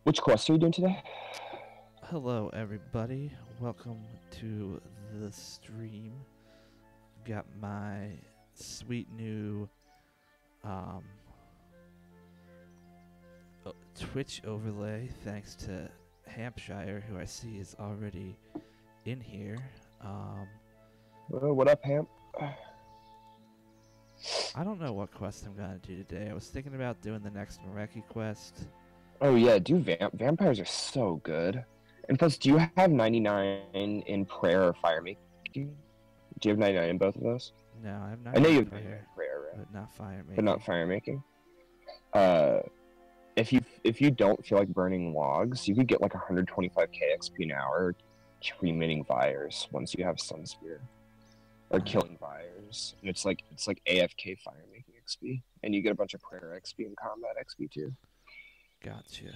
Which quest are you doing today? Hello, everybody. Welcome to the stream. Got my sweet new um, Twitch overlay, thanks to Hampshire, who I see is already in here. What up, Hamp? I don't know what quest I'm gonna do today. I was thinking about doing the next Myreque quest. Oh yeah, dude, vampires are so good. And plus, do you have 99 in prayer or fire making? Do you have 99 in both of those? No, I have not. I know you have prayer, 99 in prayer, right? but not fire making. But not fire making. If you don't feel like burning logs, you could get like 125k XP an hour, cremating fires once you have Sun Spear, or killing fires. And it's like AFK fire making XP, and you get a bunch of prayer XP and combat XP too. Gotcha.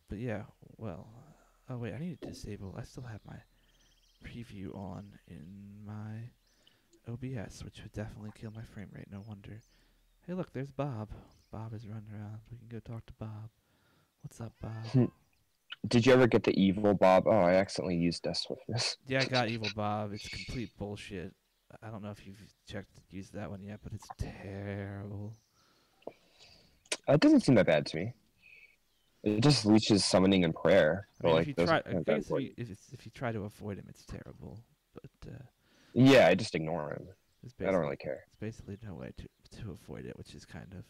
But yeah, well, oh wait, I need to disable. I still have my preview on in my OBS, which would definitely kill my frame rate. No wonder. Hey, look, there's Bob. Bob is running around. We can go talk to Bob. What's up, Bob? Did you ever get the evil Bob? Oh, I accidentally used Death Swiftness. Yeah, I got evil Bob. It's complete bullshit. I don't know if you've used that one yet, but it's terrible. It doesn't seem that bad to me. It just leeches summoning and prayer. I mean, like, if you try to avoid him, it's terrible. But yeah, I just ignore him. I don't really care. It's basically no way to avoid it, which is kind of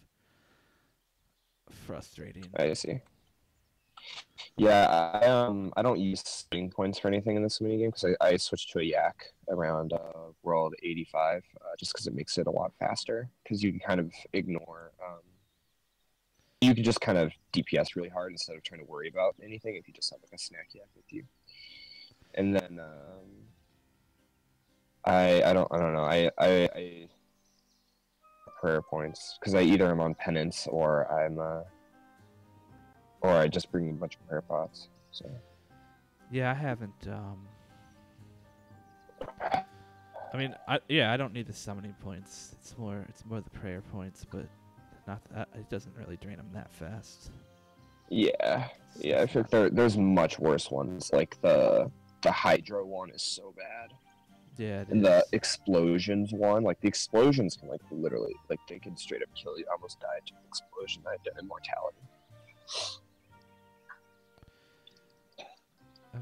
frustrating. I see. Yeah, I don't use spinning points for anything in this minigame because I switched to a yak around world 85 just because it makes it a lot faster because you can kind of ignore. You can just kind of DPS really hard instead of trying to worry about anything if you just have like a snack yak with you. And then I don't know. I prayer points because I either am on penance or I just bring a bunch of prayer pots. So yeah, I haven't. I mean, I don't need the summoning points. It's more the prayer points, but not that it doesn't really drain them that fast. Yeah, I feel like there's much worse ones. Like the Hydro one is so bad. Yeah, it and is. The explosions one, like the explosions can like literally like they can straight up kill you. I almost died to an explosion. I had immortality.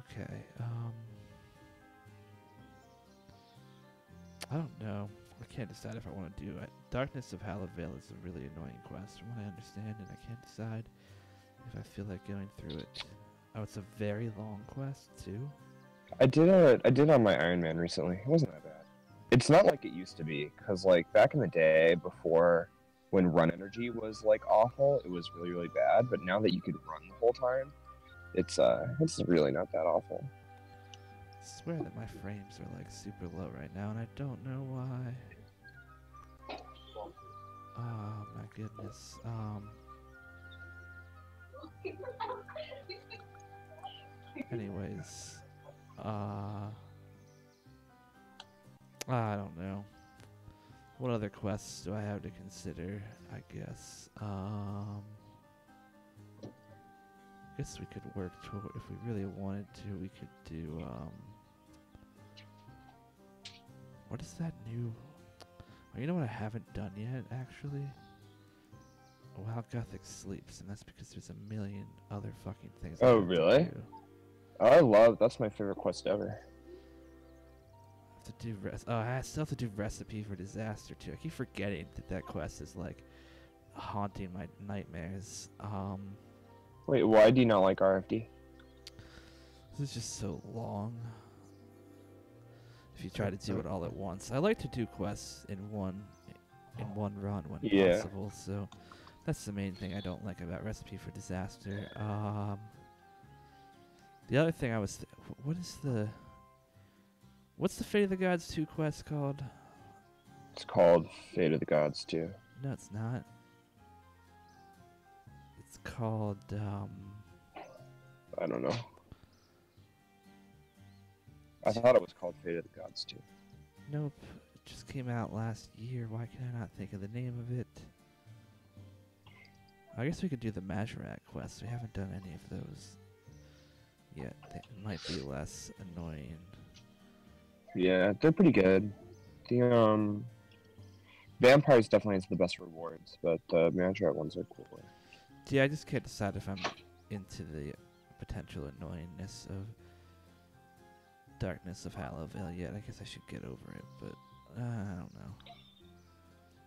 Okay. I don't know. I can't decide if I want to do it. Darkness of Hallavale is a really annoying quest from what I understand, and I can't decide if I feel like going through it. Oh, it's a very long quest too. I did it on my Iron Man recently. It wasn't that bad. It's not like it used to be, because like back in the day before when run energy was like awful, it was really, really bad. But now that you could run the whole time, it's really not that awful. I swear that my frames are like super low right now, and I don't know why. Oh my goodness. Anyways, I don't know. What other quests do I have to consider? I guess. Guess we could work toward, if we really wanted to, we could do, what is that new? Oh, you know what I haven't done yet, actually? While Gothic sleeps, and that's because there's a million other fucking things. Oh, really? That's my favorite quest ever. I have to do I still have to do Recipe for Disaster too. I keep forgetting that quest is like haunting my nightmares. Wait, why do you not like RFD? This is just so long. If you try to do it all at once, I like to do quests in one run when possible. So that's the main thing I don't like about Recipe for Disaster. The other thing I was, what's the Fate of the Gods 2 quest called? It's called Fate of the Gods 2. No, it's not. It's called, I don't know. I thought it was called Fate of the Gods 2. Nope. It just came out last year. Why can I not think of the name of it? I guess we could do the Myreque quests. We haven't done any of those yet. They might be less annoying. Yeah, they're pretty good. The vampires definitely has the best rewards, but the Magic ones are cooler. Yeah, I just can't decide if I'm into the potential annoyingness of Darkness of Hallowvale yet. I guess I should get over it, but I don't know.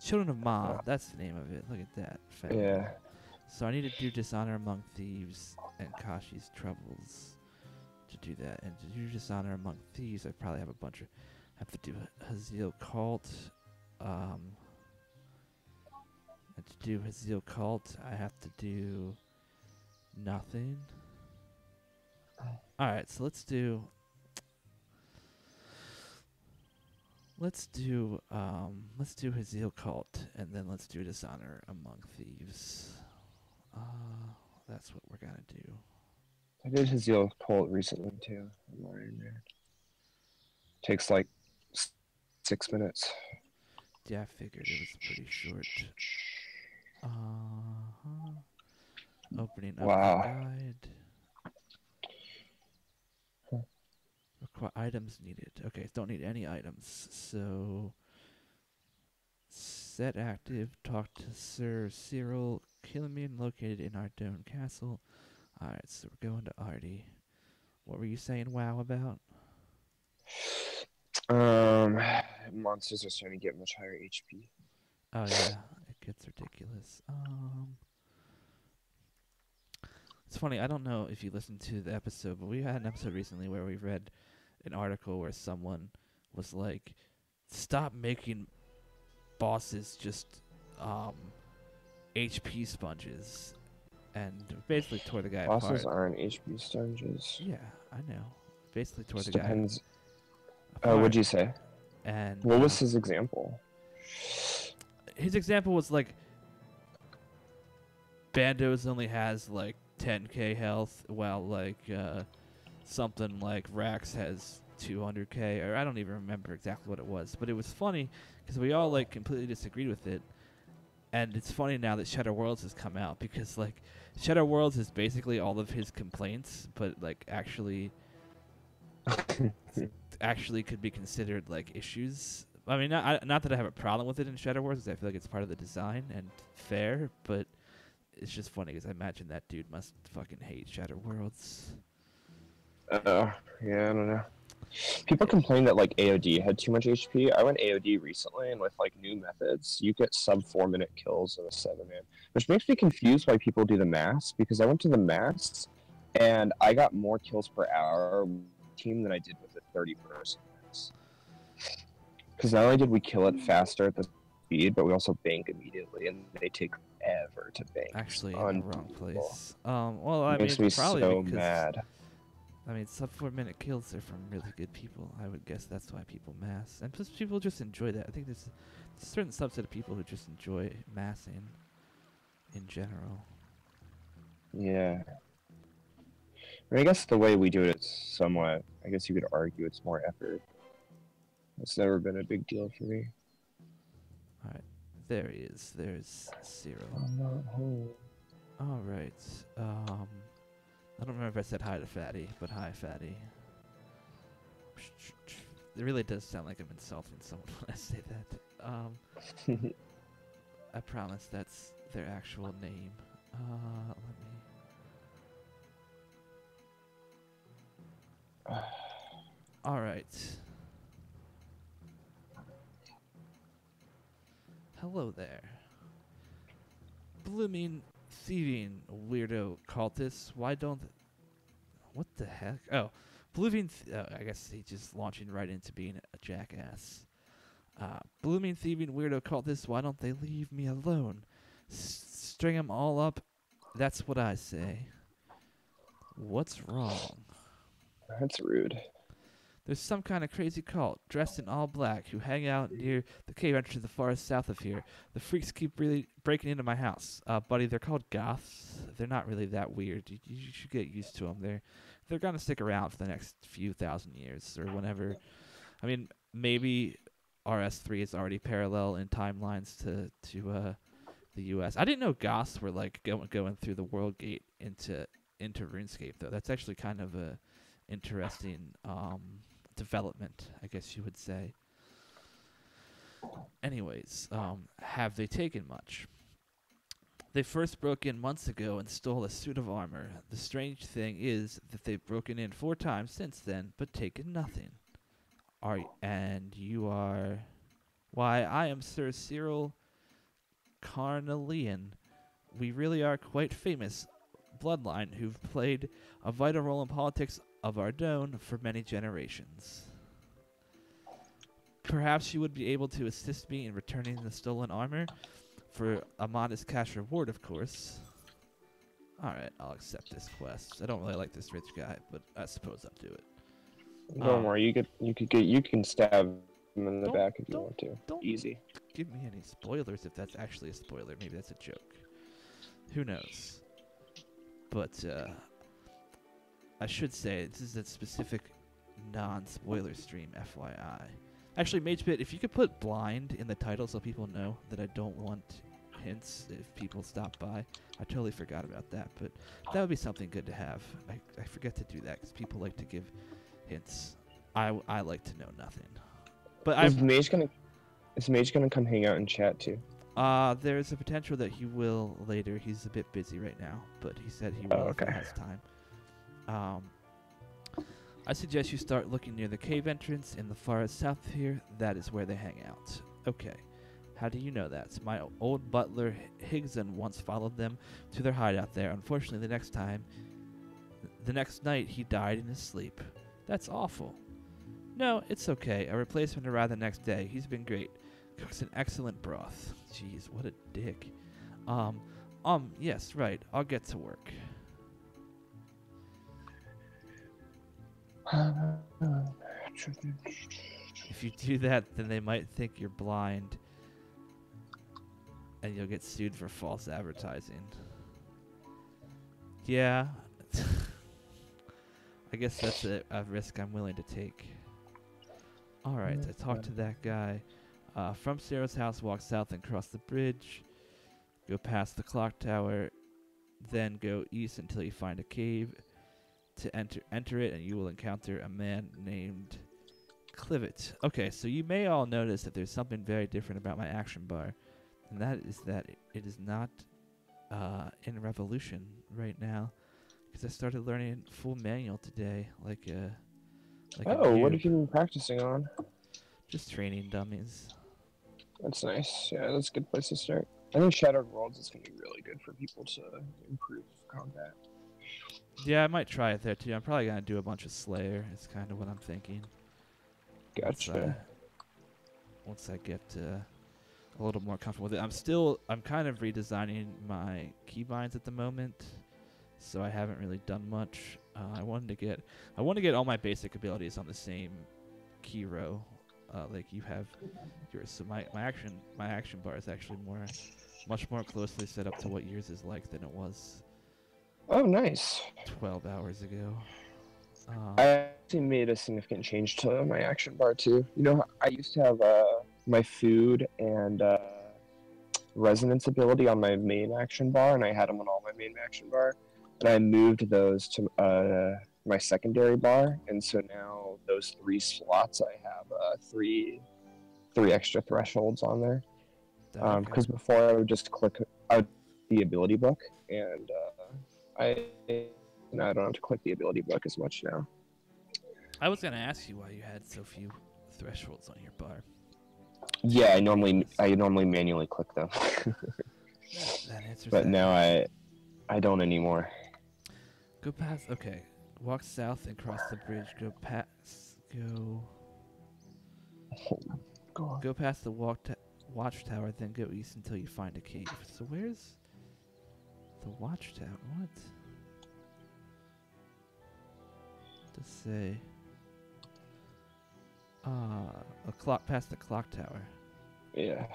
Children of Ma, that's the name of it. Look at that. Yeah. So I need to do Dishonor Among Thieves and Kashi's Troubles to do that. And to do Dishonor Among Thieves, I probably have a bunch of... I have to do Haziel Cult. And to do Haziel Cult, I have to do nothing. Alright, so let's do Haziel Cult, and then let's do Dishonor Among Thieves. That's what we're gonna do. I did Haziel Cult recently too. I'm already there. Takes like 6 minutes. Yeah, I figured it was pretty short. Opening up the guide. Items needed. Okay, don't need any items. So set active. Talk to Sir Cyril Killian, located in Ardone Castle. Alright, so we're going to Artie. What were you saying WoW about? Monsters are starting to get much higher HP. Oh yeah, it gets ridiculous. It's funny, I don't know if you listened to the episode, but we had an episode recently where we read an article where someone was like, stop making bosses just HP sponges, and basically tore the guy apart. Bosses aren't HP sponges. Yeah, I know. Basically tore the depends. guy apart. What'd you say? And what was his example? His example was like, Bandos only has like 10k health, while like something like Rax has 200k, or I don't even remember exactly what it was, but it was funny because we all like completely disagreed with it. And it's funny now that Shadow Worlds has come out, because like Shadow Worlds is basically all of his complaints, but like actually could be considered like issues. I mean, not that I have a problem with it in Shadow Worlds, because I feel like it's part of the design and fair, but it's just funny because I imagine that dude must fucking hate Shadow Worlds. Yeah, I don't know. People complain that like AOD had too much HP. I went AOD recently, and with like new methods, you get sub 4-minute kills in a 7-man, which makes me confused why people do the mass, because I went to the mass and I got more kills per hour team than I did with a 30-person mass. Because not only did we kill it faster at the speed, but we also bank immediately, and they take forever to bank. Actually, in the wrong place. Well, I mean, makes me probably so because, mad. I mean, sub 4-minute kills are from really good people. I would guess that's why people mass, and plus people just enjoy that. I think there's a certain subset of people who just enjoy massing in general. Yeah. I mean, I guess the way we do it is somewhat, I guess you could argue it's more effort. It's never been a big deal for me. Alright, there he is. There's Cyril. I'm not home. Alright, I don't remember if I said hi to Fatty, but hi, Fatty. It really does sound like I'm insulting someone when I say that. I promise that's their actual name. Let me... Alright. Hello there. Blooming, thieving, weirdo cultists. Why don't... What the heck? Oh, blooming... I guess he's just launching right into being a jackass. Blooming, thieving, weirdo cultists. Why don't they leave me alone? String them all up. That's what I say. What's wrong? That's rude. There's some kind of crazy cult, dressed in all black, who hang out near the cave entrance to the forest south of here. The freaks keep really breaking into my house. Buddy, they're called goths. They're not really that weird. You should get used to them. They're going to stick around for the next few thousand years, or whenever. I mean, maybe RS3 is already parallel in timelines to the U.S. I didn't know Goths were like going through the World Gate into RuneScape though. That's actually kind of a interesting development, I guess you would say. Anyways, have they taken much? They first broke in months ago and stole a suit of armor. The strange thing is that they've broken in 4 times since then, but taken nothing. You are... Why, I am Sir Cyril Carnelian. We really are quite famous bloodline who've played a vital role in politics of Ardone for many generations. Perhaps you would be able to assist me in returning the stolen armor for a modest cash reward, of course. Alright, I'll accept this quest. I don't really like this rich guy, but I suppose I'll do it. Don't worry, you can stab him in the back if you want to. Don't Easy. give me any spoilers if that's actually a spoiler. Maybe that's a joke. Who knows? But I should say this is a specific non-spoiler stream, FYI. Actually, MageBit, if you could put blind in the title so people know that I don't want hints if people stop by. I totally forgot about that, but that would be something good to have. I forget to do that because people like to give hints. I like to know nothing. But is Mage gonna come hang out and chat too? There's a potential that he will later. He's a bit busy right now, but he said he will if he has time. I suggest you start looking near the cave entrance in the forest south of here. That is where they hang out. Okay. How do you know that? My old butler Higson once followed them to their hideout there. Unfortunately, the next night he died in his sleep. That's awful. No, it's okay. A replacement arrived the next day. He's been great. Cooks an excellent broth. Jeez, what a dick. Yes, right. I'll get to work. If you do that, then they might think you're blind. And you'll get sued for false advertising. Yeah. I guess that's a risk I'm willing to take. Alright, I talked to that guy. From Sarah's house, walk south and cross the bridge. Go past the clock tower. Then go east until you find a cave. To enter it, and you will encounter a man named Clivet. Okay, so you may all notice that there's something very different about my action bar. And that is that it is not in Revolution right now. Because I started learning full manual today. Like what have you been practicing on? Just training dummies. That's nice. Yeah, that's a good place to start. I think Shattered Worlds is going to be really good for people to improve combat. Yeah, I might try it there too. I'm probably going to do a bunch of Slayer. Is kind of what I'm thinking. Gotcha. Once I get a little more comfortable with it. I'm kind of redesigning my keybinds at the moment, so I haven't really done much. I want to get all my basic abilities on the same key row, like you have yours. So my action bar is actually much more closely set up to what yours is like than it was. Oh, nice. 12 hours ago. I actually made a significant change to my action bar too. You know, I used to have my food and resonance ability on my main action bar, and I had them on all my main action bar. And I moved those to my secondary bar, and so now those 3 slots I have 3 extra thresholds on there. Because before I would just click the ability book, and I don't have to click the ability book as much now. I was gonna ask you why you had so few thresholds on your bar. Yeah, I normally manually click them. that answers but that. Now I don't anymore. Go past. Okay, walk south and cross the bridge. Go past the watchtower, then go east until you find a cave. So where's the watchtower? What? To say? Past the clock tower. Yeah.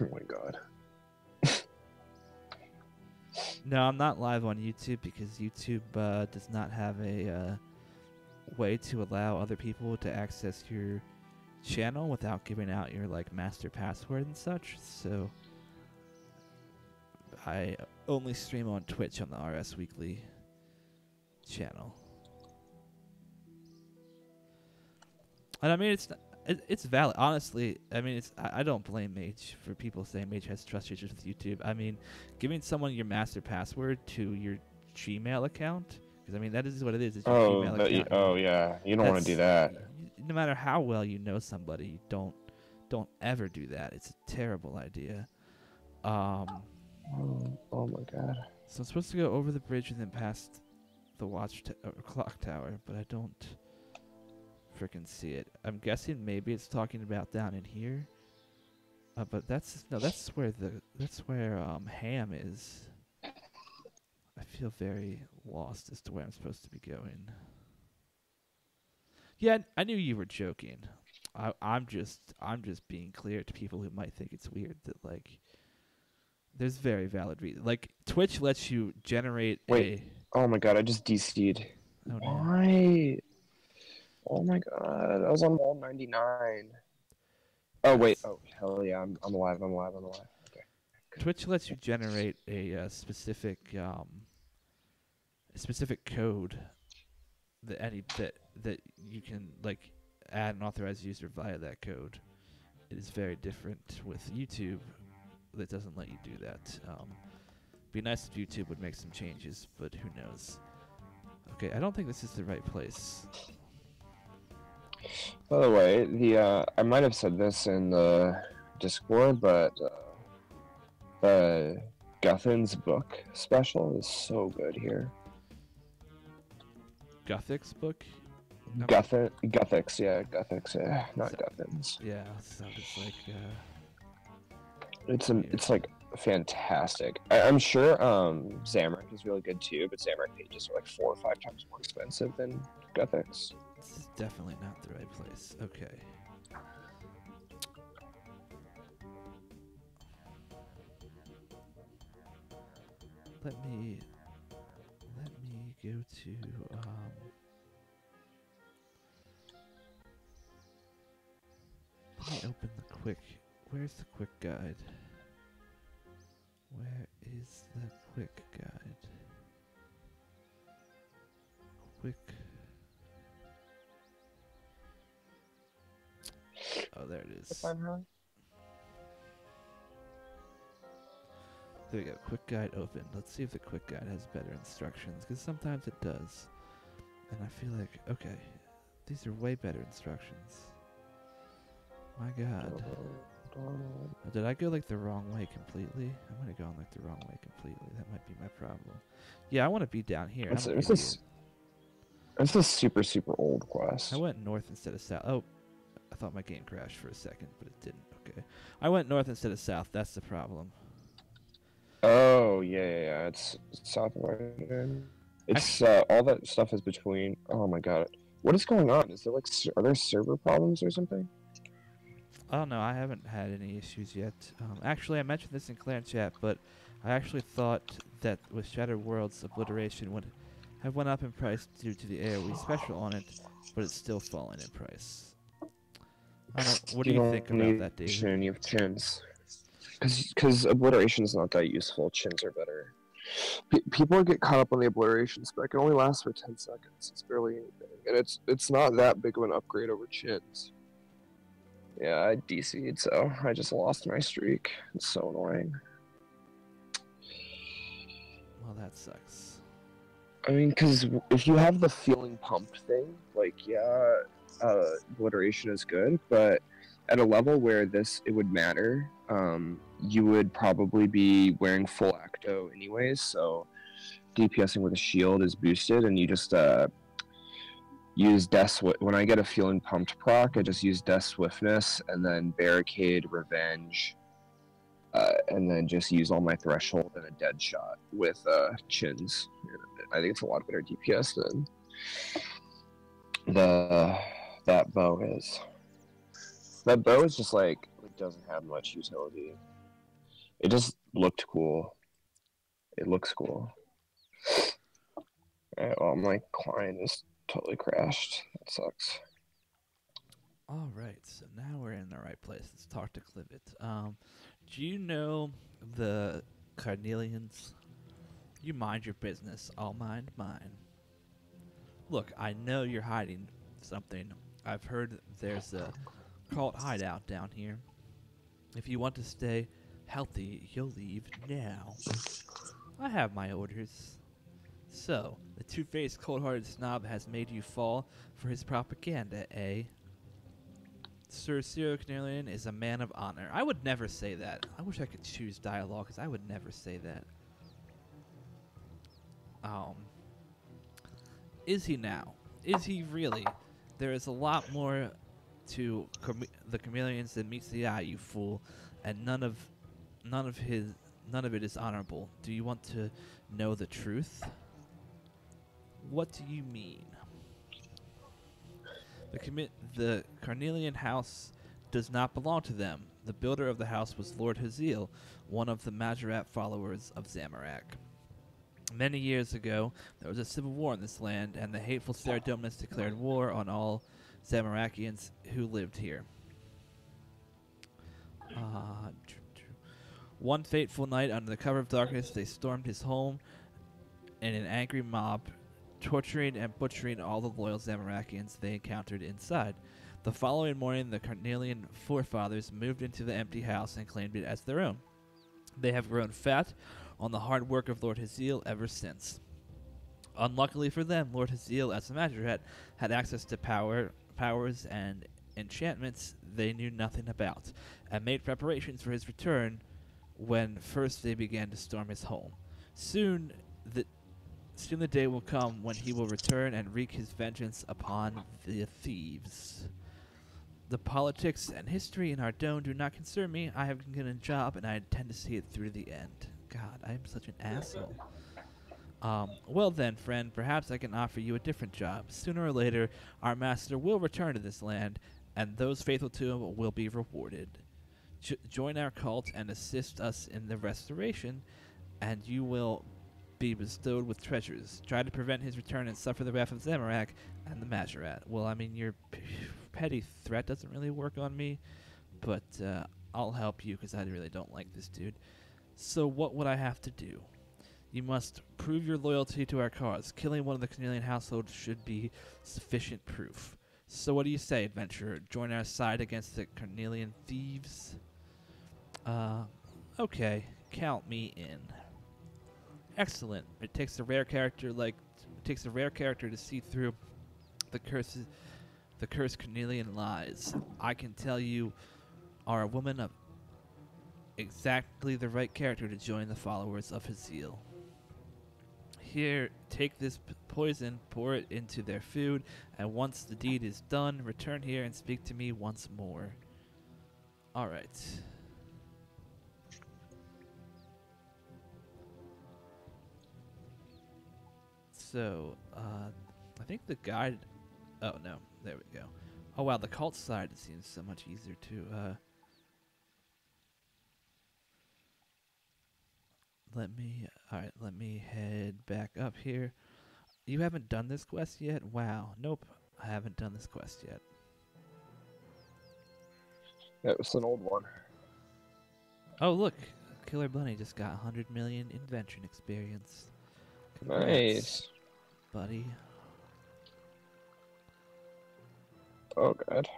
Oh my god. No, I'm not live on YouTube because YouTube does not have a way to allow other people to access your channel without giving out your like master password and such. So I only stream on Twitch on the RS Weekly channel. And I mean, it's valid. Honestly, I mean, I don't blame Mage for people saying Mage has trust issues with YouTube. I mean, giving someone your master password to your Gmail account, because I mean that is what it is. It's your Oh, Gmail account. yeah, you don't want to do that. No matter how well you know somebody, don't ever do that. It's a terrible idea. Oh my god. So I'm supposed to go over the bridge and then past the clock tower, but I don't freaking see it. I'm guessing maybe it's talking about down in here. But that's where Ham is. I feel very lost as to where I'm supposed to be going. Yeah, I knew you were joking. I'm just being clear to people who might think it's weird that like there's very valid reason. Like Twitch lets you generate Oh my god, I just DC'd. Oh, no. Why? Oh my god, I was on wall 99. Oh wait, oh hell yeah, I'm alive. Okay. Twitch lets you generate a specific code that you can like add an authorized user via that code. It is very different with YouTube that doesn't let you do that. Be nice if YouTube would make some changes, but who knows? Okay, I don't think this is the right place. By the way, I might have said this in the Discord, but the Guthin's book special is so good here. Guthix book? Guthix, yeah, not Guthin's. Yeah, so it's like it's like fantastic. I'm sure Zamorak is really good too, but Zamorak pages are like 4 or 5 times more expensive than Guthix. This is definitely not the right place. Okay. Let me go to let me open the quick. Where's the quick guide? Where is the quick guide? Quick. Oh, there it is. There we go. Quick guide open. Let's see if the quick guide has better instructions, because sometimes it does. And I feel like, okay, these are way better instructions. My god. Did I go like the wrong way completely? I might have gone like the wrong way completely. That might be my problem. Yeah, I want to be down here. It's a super, super old quest. I went north instead of south. Oh, I thought my game crashed for a second, but it didn't. Okay. I went north instead of south. That's the problem. Oh, yeah. It's south of Arden. It's all that stuff is between. Oh my god. What is going on? Is there like are there server problems or something? Oh no, I haven't had any issues yet. Actually, I mentioned this in Clan Chat, but I actually thought that with Shattered Worlds, Obliteration would have went up in price due to the AoE special on it, but it's still falling in price. I don't know. What do you think about that, David? You have chins. Because Obliteration is not that useful. Chins are better. People get caught up on the Obliteration spec. It only lasts for 10 seconds. It's barely anything. And it's not that big of an upgrade over chins. Yeah, I DC'd, so I just lost my streak. It's so annoying. Well, that sucks. I mean, because if you have the feeling pumped thing, like, yeah, Obliteration is good, but at a level where it would matter, you would probably be wearing full Acto anyways, so DPSing with a shield is boosted, and you just use when I get a feeling pumped proc, I just use Death Swiftness, and then Barricade, Revenge, and then just use all my Threshold and a Dead Shot with Chins. I think it's a lot better DPS than that bow is. That bow is just like, it doesn't have much utility. It just looked cool. It looks cool. Alright, well, my client is totally crashed. That sucks. All right, so now we're in the right place. Let's talk to Clivet. Do you know the Carnelians? You mind your business. I'll mind mine. Look, I know you're hiding something. I've heard there's a cult hideout down here. If you want to stay healthy, you'll leave now. I have my orders. So, the two-faced, cold-hearted snob has made you fall for his propaganda, eh? Sir Cyril Carnelian is a man of honor. I would never say that. I wish I could choose dialogue, because I would never say that. Um, is he now? Is he really? There is a lot more to the chameleons than meets the eye, you fool, and none of his none of it is honorable. Do you want to know the truth? What do you mean? The Carnelian house does not belong to them. The builder of the house was Lord Haziel, one of the Majorat followers of Zamorak. Many years ago, there was a civil war in this land, and the hateful Saradominus declared war on all Zamorakians who lived here. One fateful night, under the cover of darkness, they stormed his home in an angry mob, torturing and butchering all the loyal Zamorakians they encountered inside. The following morning, the Carnelian forefathers moved into the empty house and claimed it as their own. They have grown fat on the hard work of Lord Haziel ever since. Unluckily for them, Lord Haziel, as a Majorat, had access to powers and enchantments they knew nothing about, and made preparations for his return when first they began to storm his home. Soon the day will come when he will return and wreak his vengeance upon the thieves. The politics and history in Ardone do not concern me. I have been given a job, and I intend to see it through to the end. God, I am such an asshole. Well then, friend, perhaps I can offer you a different job. Sooner or later, our master will return to this land, and those faithful to him will be rewarded. Join our cult and assist us in the restoration, and you will be bestowed with treasures. Try to prevent his return and suffer the wrath of Zamorak and the Majorat. Well, I mean, your petty threat doesn't really work on me, but I'll help you because I really don't like this dude. So what would I have to do? You must prove your loyalty to our cause. Killing one of the Carnelian household should be sufficient proof. So what do you say, adventurer? Join our side against the Carnelian thieves? Okay. Count me in. Excellent. It takes a rare character to see through the cursed Carnelian lies. I can tell you are a woman of exactly the right character to join the followers of Haziel. Here, take this poison, pour it into their food, and once the deed is done, return here and speak to me once more. Alright. So, I think the guide... Oh, no. There we go. Oh, wow, the cult side seems so much easier, too. Let me head back up here. You haven't done this quest yet? Wow. Nope, I haven't done this quest yet. That was an old one. Oh, look. Killer Bunny just got 100 million invention experience. Congrats, Nice. buddy. Oh, God.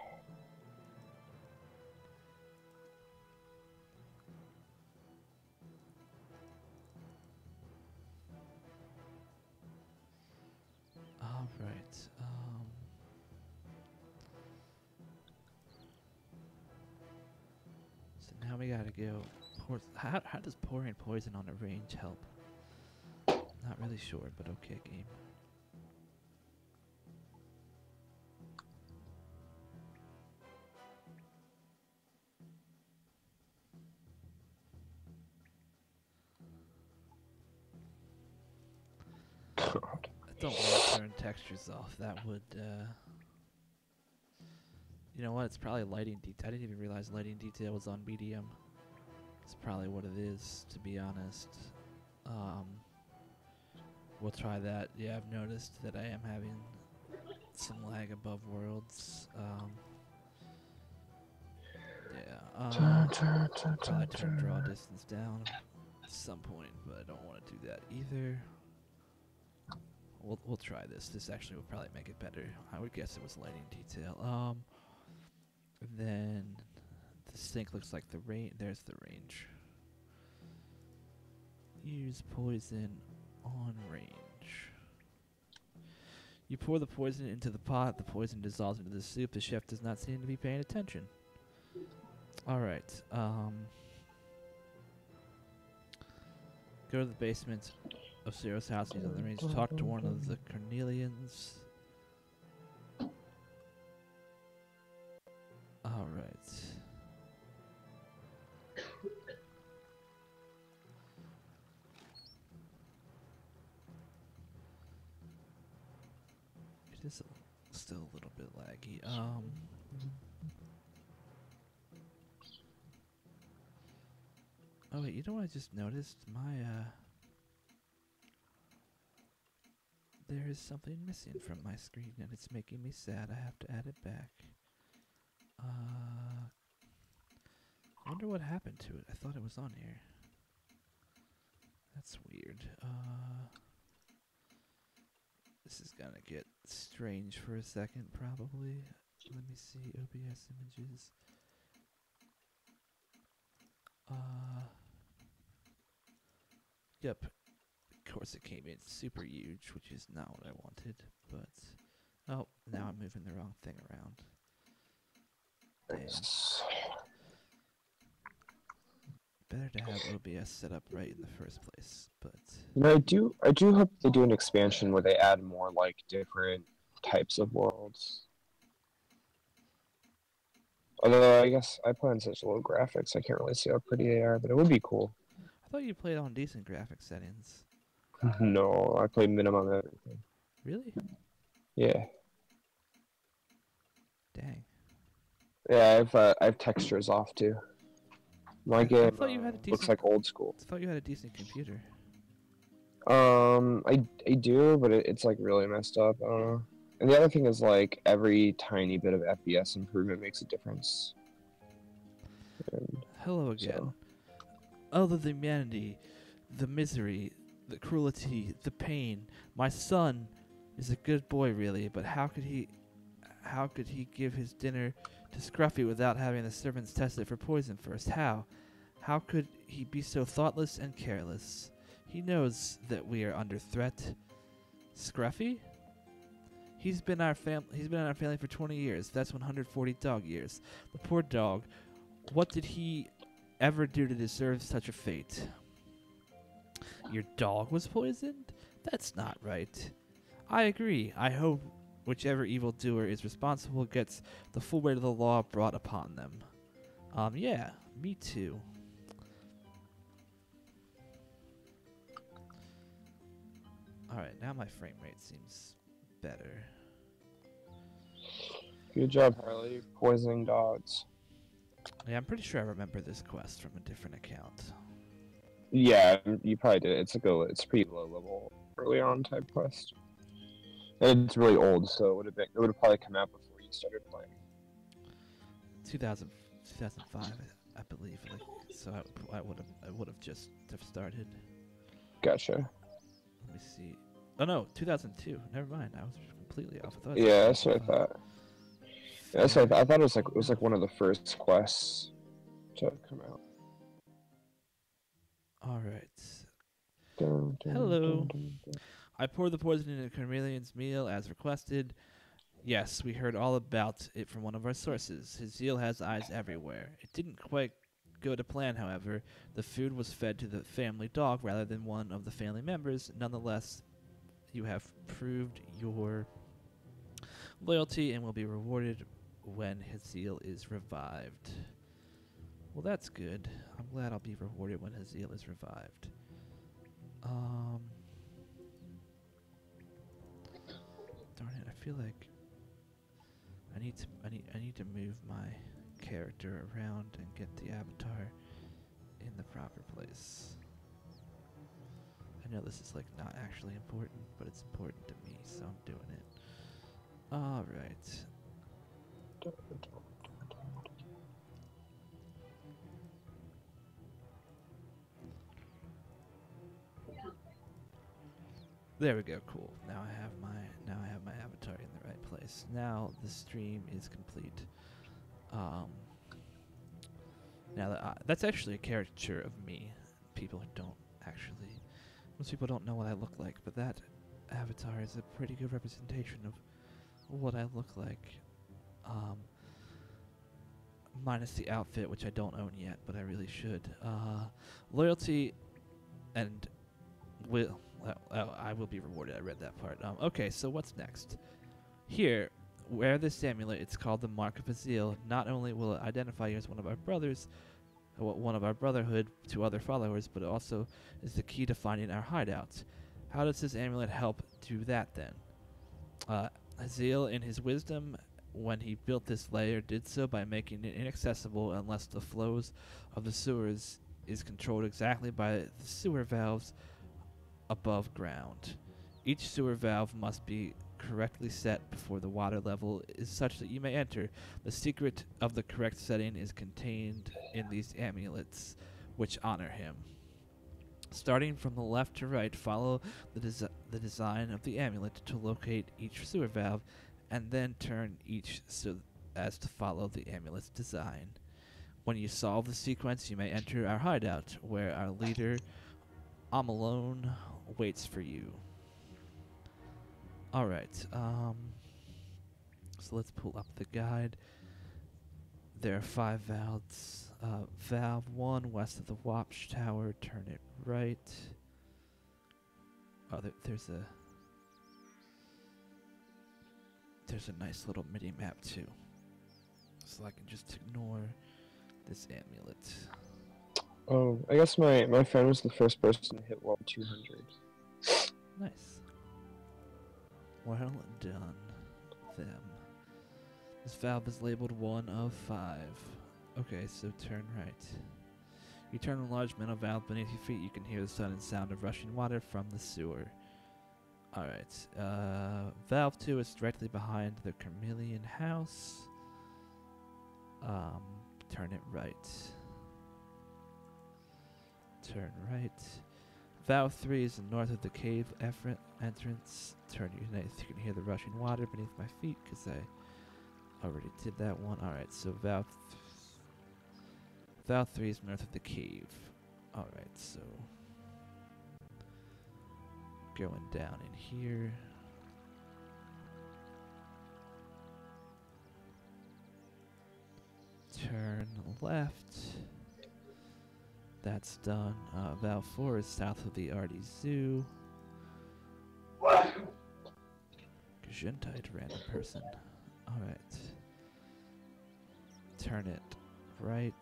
All right. So now we gotta go. How does pouring poison on a range help? Not really sure, but okay, game. God. I don't want to turn textures off. That would, you know what? It's probably lighting detail. I didn't even realize lighting detail was on medium. It's probably what it is, to be honest. We'll try that. Yeah, I've noticed that I am having some lag above worlds. Yeah. Dun, dun, dun, Probably dun, turn draw dun. distance down at some point, but I don't want to do that either. We'll try this. This actually will probably make it better. I would guess it was lighting detail. Then the sink looks like the range. There's the range. Use poison on range. You pour the poison into the pot. The poison dissolves into the soup. The chef does not seem to be paying attention. All right. Go to the basement of Zero's house. He's on the range. Talk to one of the Cornelians. All right. It is still a little bit laggy. Oh wait, you know what I just noticed? There is something missing from my screen, and it's making me sad. I have to add it back. I wonder what happened to it. I thought it was on here. That's weird. This is gonna get strange for a second, probably. Let me see, OBS images. Yep. Of course it came in super huge, which is not what I wanted, but... Oh, now I'm moving the wrong thing around. Damn. Nice. Better to have OBS set up right in the first place, but... You know, I do hope they do an expansion where they add more, like, different types of worlds. Although, I guess I play on such low graphics, I can't really see how pretty they are, but it would be cool. I thought you played on decent graphic settings. No, I play minimum everything. Really? Yeah. Dang. Yeah, I have textures off, too. My game I thought you had a decent, looks like old school. I thought you had a decent computer. I do, but it's like really messed up. I don't know. And the other thing is like every tiny bit of FPS improvement makes a difference. And Hello again. so, Oh, the humanity, the misery, the cruelty, the pain. My son is a good boy, really, but how could he give his dinner to Scruffy without having the servants test it for poison first? How? How could he be so thoughtless and careless? He knows that we are under threat. Scruffy? He's been in our family for 20 years. That's 140 dog years. The poor dog. What did he ever do to deserve such a fate? Your dog was poisoned? That's not right. I agree. I hope whichever evildoer is responsible gets the full weight of the law brought upon them. Yeah, me too. Alright, now my frame rate seems better. good job, Harley. Poisoning dogs. Yeah, I'm pretty sure I remember this quest from a different account. Yeah, you probably did. It's it's pretty low level, early on type quest. And it's really old, so it would have probably come out before you started playing. 2005, I believe. Like, so I would have just have started. Gotcha. Let me see. Oh no, 2002. Never mind. I was completely off. I thought. Yeah, that's what I thought. Yeah, that's what I thought it was like one of the first quests to come out. All right. Dun, dun, Hello. dun, dun. I poured the poison into Carmelian's meal as requested. Yes, we heard all about it from one of our sources. His zeal has eyes everywhere. It didn't quite go to plan, however. The food was fed to the family dog rather than one of the family members. Nonetheless, you have proved your loyalty and will be rewarded when his zeal is revived. Well, that's good. I'm glad I'll be rewarded when his zeal is revived. Darn it! I feel like I need to move my character around and get the avatar in the proper place. I know this is like not actually important, but it's important to me, so I'm doing it. All right. There we go. Cool. Now I have my avatar in the right place. Now the stream is complete. Um, now that's actually a caricature of me. People don't actually. Most people don't know what I look like, but that avatar is a pretty good representation of what I look like. Minus the outfit, which I don't own yet, but I really should. Loyalty and will. I will be rewarded. I read that part. Okay, so what's next? Here, wear this amulet. It's called the Mark of Azil. Not only will it identify you as one of our brothers, one of our brotherhood to other followers, but it also is the key to finding our hideouts. How does this amulet help do that then? Azil, in his wisdom, when he built this layer, did so by making it inaccessible unless the flows of the sewers is controlled exactly by the sewer valves above ground. Each sewer valve must be correctly set before the water level is such that you may enter. The secret of the correct setting is contained in these amulets, which honor him. Starting from the left to right, follow the design of the amulet to locate each sewer valve, and then turn each so as to follow the amulet's design. When you solve the sequence, you may enter our hideout, where our leader, Amalone, waits for you. Alright, so let's pull up the guide. There are 5 valves. Valve 1, west of the watchtower, turn it right. Oh, there's a nice little mini map too. So I can just ignore this amulet. Oh, I guess my friend was the first person to hit World 200. Nice. Well done, them. This valve is labeled 1 of 5. Okay, so turn right. You turn a large metal valve beneath your feet. You can hear the sudden sound of rushing water from the sewer. Alright, valve 2 is directly behind the Carmelian house. Turn it right. Turn right. Valve 3 is north of the cave entrance. Turn unite. You can hear the rushing water beneath my feet because I already did that one. Alright, so valve 3 is north of the cave. Alright, so going down in here. Turn left. That's done. Valve 4 is south of the Artie Zoo. Gesundheit, random person. Alright. Turn it right.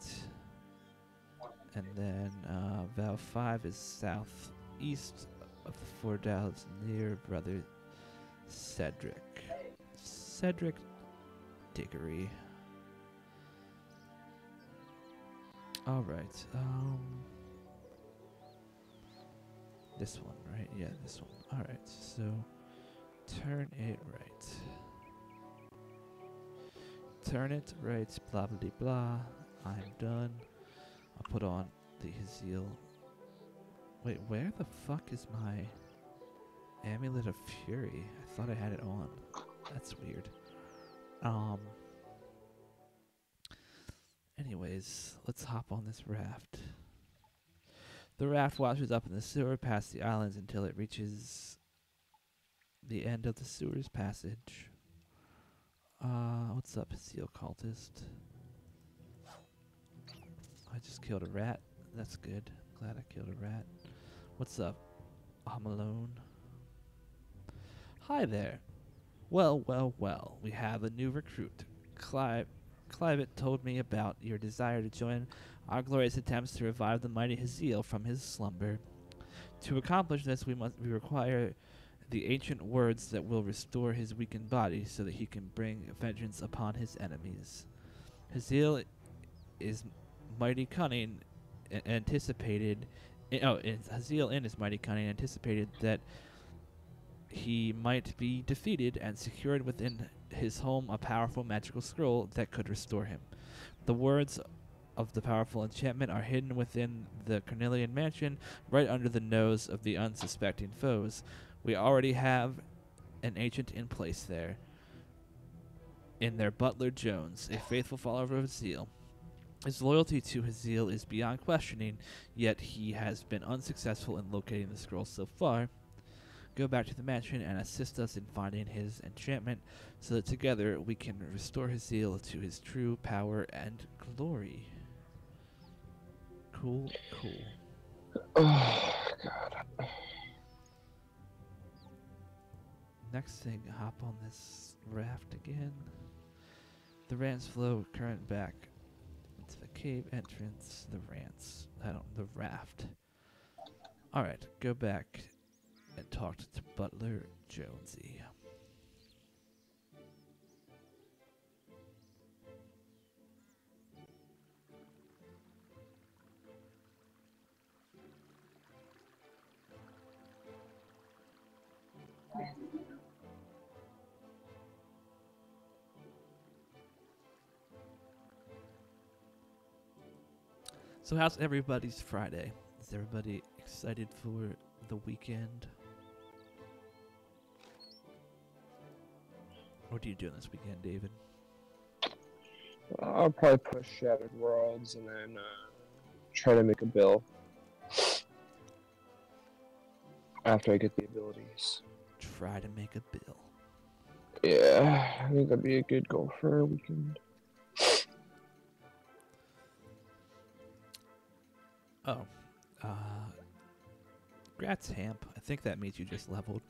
And then valve 5 is southeast of the 4 valves near Brother Cedric. Cedric Diggory. Alright, this one, right? Yeah, this one. Alright, so turn it right. Turn it right, blah blah blah. I'm done. I'll put on the Azil. Wait, where the fuck is my Amulet of Fury? I thought I had it on. That's weird. Anyways, let's hop on this raft. The raft washes up in the sewer past the islands until it reaches the end of the sewer's passage. What's up, seal cultist? I just killed a rat. That's good. Glad I killed a rat. What's up? I'm alone. Hi there. Well, well, well. We have a new recruit. Clivet told me about your desire to join our glorious attempts to revive the mighty Haziel from his slumber. To accomplish this, we require the ancient words that will restore his weakened body so that he can bring vengeance upon his enemies. Haziel is mighty cunning and anticipated. Haziel in his mighty cunning anticipated that he might be defeated and secured within his home a powerful magical scroll that could restore him. The words of the powerful enchantment are hidden within the Carnelian mansion, right under the nose of the unsuspecting foes. We already have an agent in place there, in their butler Jones, a faithful follower of Haziel. His loyalty to Haziel is beyond questioning, yet he has been unsuccessful in locating the scroll so far. Go back to the mansion and assist us in finding his enchantment, so that together we can restore Haziel to his true power and glory. Cool, cool. Oh God. Next thing, hop on this raft again. The rants flow current back to the cave entrance. The raft. Alright, go back and talk to Butler Jonesy. So how's everybody's Friday? Is everybody excited for the weekend? What are you doing this weekend, David? I'll probably push Shattered Worlds and then try to make a bill after I get the abilities. Try to make a bill. Yeah, I think that'd be a good goal for a weekend. Oh. Grats, Hamp. I think that means you just leveled.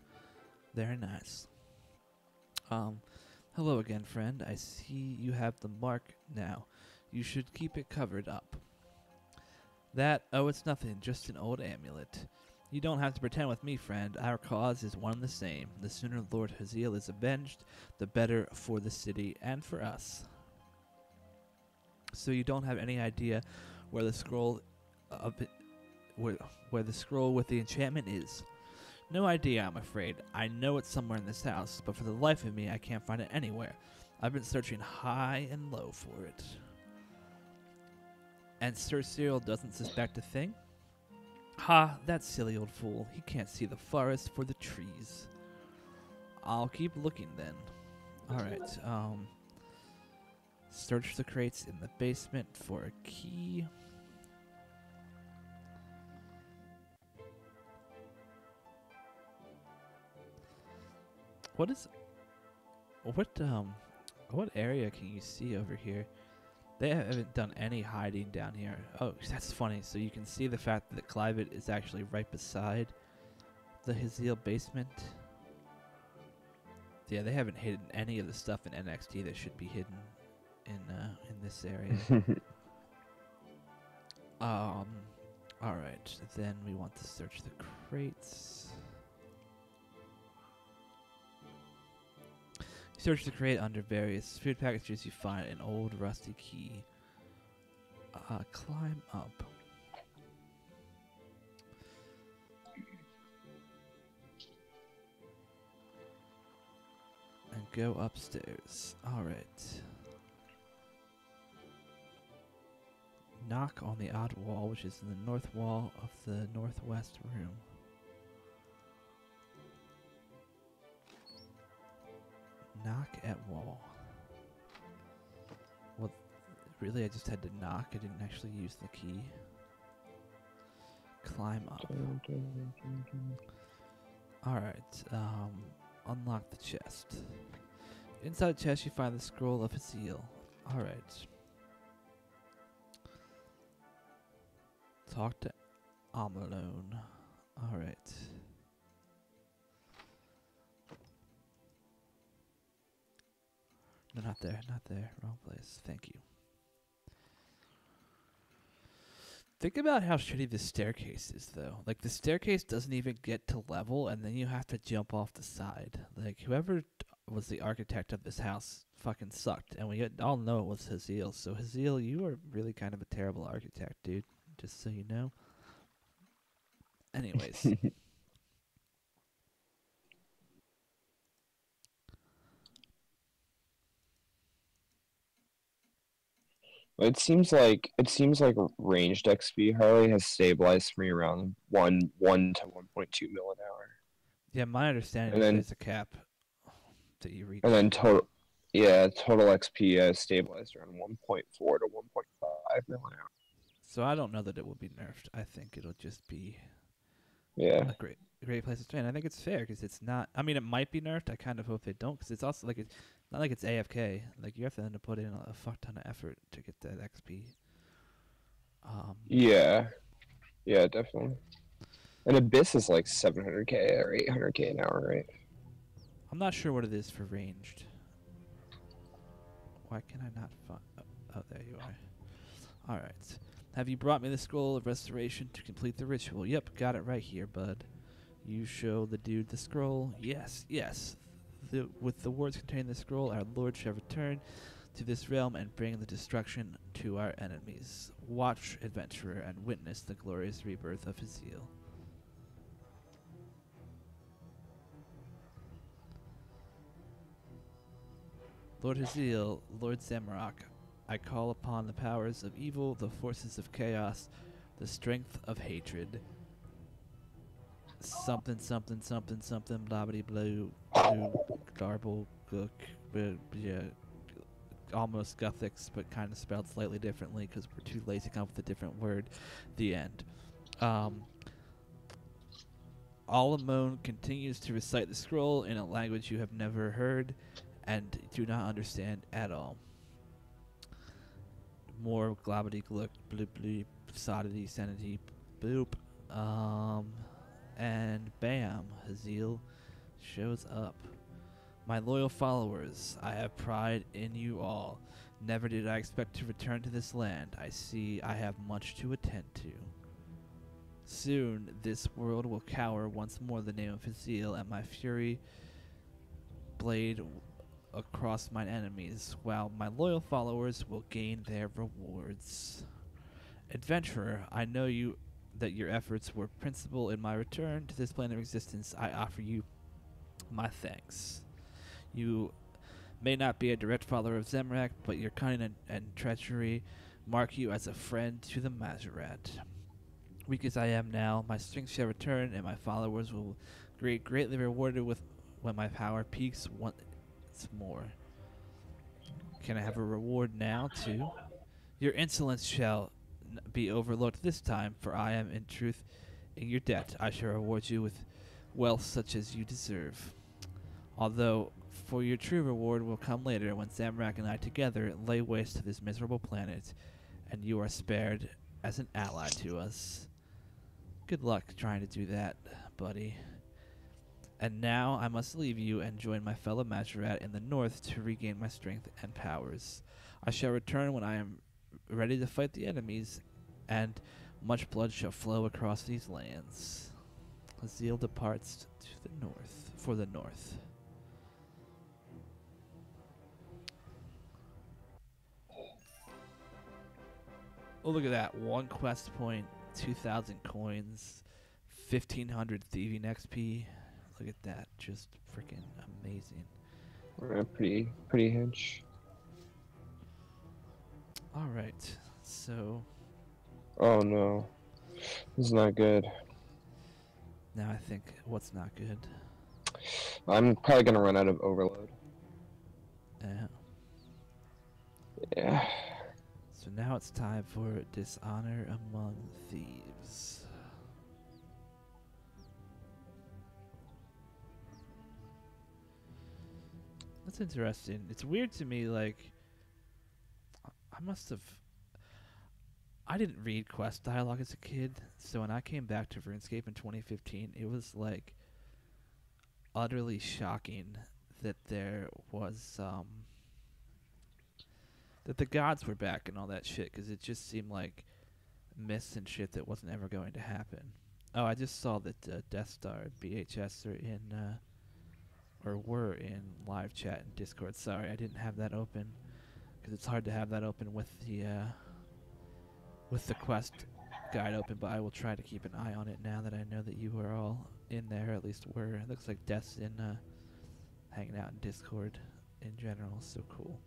Very nice. Hello again, friend. I see you have the mark now. You should keep it covered up. It's nothing, just an old amulet. You don't have to pretend with me, friend. Our cause is one and the same. The sooner Lord Haziel is avenged, the better for the city and for us. So you don't have any idea where the scroll where the scroll with the enchantment is? No idea, I'm afraid. I know it's somewhere in this house, but for the life of me, I can't find it anywhere. I've been searching high and low for it. And Sir Cyril doesn't suspect a thing? Ha, that silly old fool. He can't see the forest for the trees. I'll keep looking then. Alright, search the crates in the basement for a key. What area can you see over here? They haven't done any hiding down here. Oh, that's funny. So you can see the fact that Clivet is actually right beside the Haziel basement. Yeah, they haven't hidden any of the stuff in NXT that should be hidden in this area. All right. Then we want to search the crates. Search the crate under various food packages. You find an old rusty key. Climb up. And go upstairs. Alright. Knock on the odd wall, which is in the north wall of the northwest room. Knock at wall. Well, really, I just had to knock. I didn't actually use the key. Climb up. Alright, unlock the chest. Inside the chest, you find the scroll of Haziel. Alright. Talk to Amalone. Alright. No, not there, not there. Wrong place. Thank you. Think about how shitty this staircase is, though. Like, the staircase doesn't even get to level, and then you have to jump off the side. Like, whoever was the architect of this house fucking sucked, and we all know it was Haziel. So, Haziel, you are really kind of a terrible architect, dude. Just so you know. Anyways. It seems like ranged XP Harley has stabilized for me around one to 1.2 mil an hour. Yeah, my understanding and is then there's a cap that you and reach. then total. Yeah, total XP stabilized around 1.4 to 1.5 mil an hour. So I don't know that it will be nerfed. I think it'll just be Yeah, a great place to train. I think it's fair because it's not. I mean, it might be nerfed. I kind of hope they don't because it's also like it's not like it's AFK. Like you have to then to put in a fuck ton of effort to get that XP. Um, yeah, yeah, definitely. And Abyss is like 700k or 800k an hour, right? I'm not sure what it is for ranged. Why can I not find? Oh, there you are. All right. Have you brought me the scroll of restoration to complete the ritual? Yep, got it right here, bud. You show the dude the scroll. Yes, yes. With the words containing the scroll, our Lord shall return to this realm and bring the destruction to our enemies. Watch, adventurer, and witness the glorious rebirth of his zeal. Lord Haziel, Lord Zamrock, I call upon the powers of evil, the forces of chaos, the strength of hatred. Something, something, something, something, blobbity blue, blue, garble, gook, yeah, almost Gothics, but kind of spelled slightly differently because we're too lazy to come up with a different word. The end. Um, Alamone continues to recite the scroll in a language you have never heard and do not understand at all. More globbity glook, bloop bloop, sodity, sanity, boop. And bam, Haziel shows up. My loyal followers, I have pride in you all. Never did I expect to return to this land. I see I have much to attend to. Soon, this world will cower once more the name of Haziel, and my fury blade across mine enemies, while my loyal followers will gain their rewards. Adventurer, I know you that your efforts were principal in my return to this plane of existence. I offer you my thanks. You may not be a direct follower of Zemrak, but your cunning and treachery mark you as a friend to the Majorat. Weak as I am now, my strength shall return, and my followers will be greatly rewarded with when my power peaks once more. Can I have a reward now, too? Your insolence shall be overlooked this time, for I am in truth in your debt. I shall reward you with wealth such as you deserve. Although, for your true reward will come later when Zamrak and I together lay waste to this miserable planet, and you are spared as an ally to us. Good luck trying to do that, buddy. And now I must leave you and join my fellow Majorat in the north to regain my strength and powers. I shall return when I am ready to fight the enemies, and much blood shall flow across these lands. Haziel departs to the north, for the north. Oh, look at that. One quest point, 2,000 coins, 1,500 thieving XP. Look at that. Just freaking amazing. pretty hinge. Alright. So, Oh no, this is not good. now I think what's not good. I'm probably gonna run out of overload. Yeah. Yeah. So now it's time for Dishonor Among Thieves. That's interesting. It's weird to me, like, I must have. I didn't read quest dialogue as a kid, so when I came back to RuneScape in 2015, it was like utterly shocking that there was that the gods were back and all that shit, because it just seemed like myths and shit that wasn't ever going to happen. Oh, I just saw that Death Star and BHS are in or were in live chat and Discord. Sorry, I didn't have that open because it's hard to have that open with the quest guide open. But I will try to keep an eye on it now that I know that you are all in there. At least were. It looks like Death's in hanging out in Discord in general. So cool.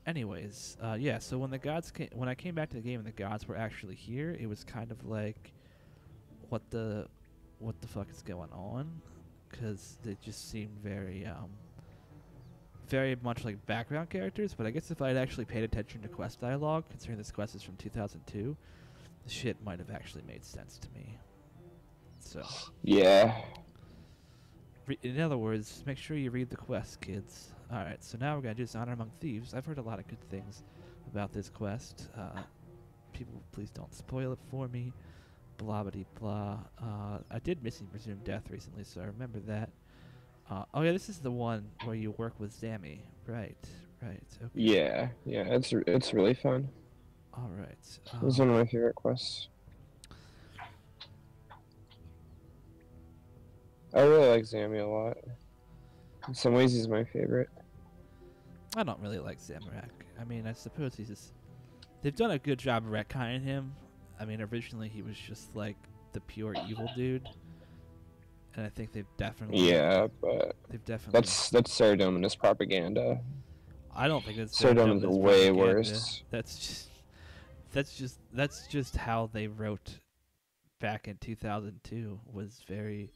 Anyways, yeah. So when I came back to the game and the gods were actually here, it was kind of like what the what the fuck is going on, because they just seem very much like background characters. But I guess if I'd actually paid attention to quest dialogue, considering this quest is from 2002, the shit might have actually made sense to me. So, Yeah. in other words, make sure you read the quest, kids. Alright, so now we're going to do Honor Among Thieves. I've heard a lot of good things about this quest. People, please don't spoil it for me. Blah, blah, blah. I did Missing Presumed Death recently, so I remember that. Oh, yeah, this is the one where you work with Zammy. Right, right. Okay. Yeah, yeah, it's really fun. Alright. It's one of my favorite quests. I really like Zammy a lot. In some ways, he's my favorite. I don't really like Zamorak. I mean, I suppose he's just... They've done a good job retconning him. I mean, originally he was just like the pure evil dude. And I think they've definitely... Yeah, but... They've definitely... That's Saradominus propaganda. I don't think it's Saradominus is way worse. That's just how they wrote back in 2002. Was very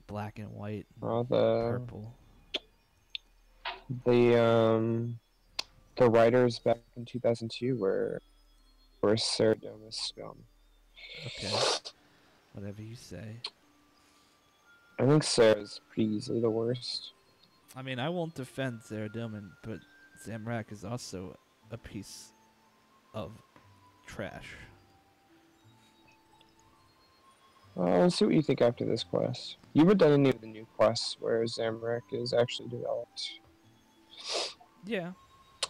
black and white, and purple. The writers back in 2002 were Saradominus scum. Okay, whatever you say. I think Sarah's pretty easily the worst. I mean, I won't defend Saradomin, but Zamorak is also a piece of trash. Let's see what you think after this quest. You haven't done any of the new quests where Zamorak is actually developed. Yeah.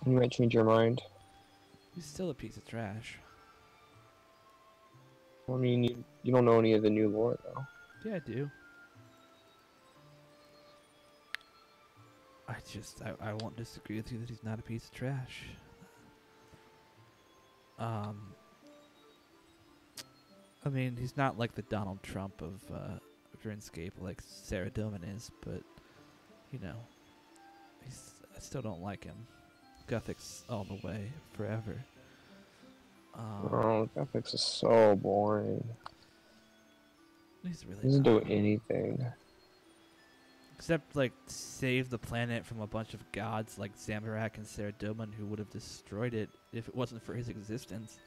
You might change your mind. He's still a piece of trash. I mean, you don't know any of the new lore, though. Yeah, I do. I won't disagree with you that he's not a piece of trash. I mean, he's not like the Donald Trump of Runescape like Saradomin is, but, you know, I still don't like him. Gothic's all the way, forever. Gothic's is so boring. He's really He doesn't do anything. Except, like, save the planet from a bunch of gods like Zamorak and Saradomin who would have destroyed it if it wasn't for his existence.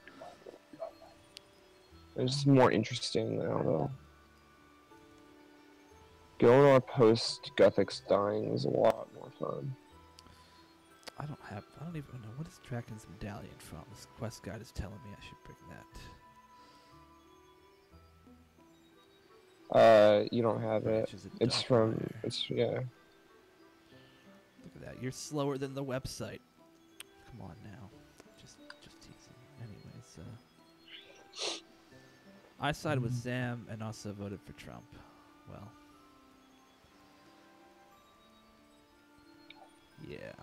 It's just more interesting now, though. Going on post Gothic's dying is a lot more fun. I don't even know. What is Draken's medallion from? This quest guide is telling me I should bring that. You don't have it. It's from, yeah. Look at that. You're slower than the website. Come on now. Just teasing. Anyways, I sided with Zam and also voted for Trump. Well. Yeah.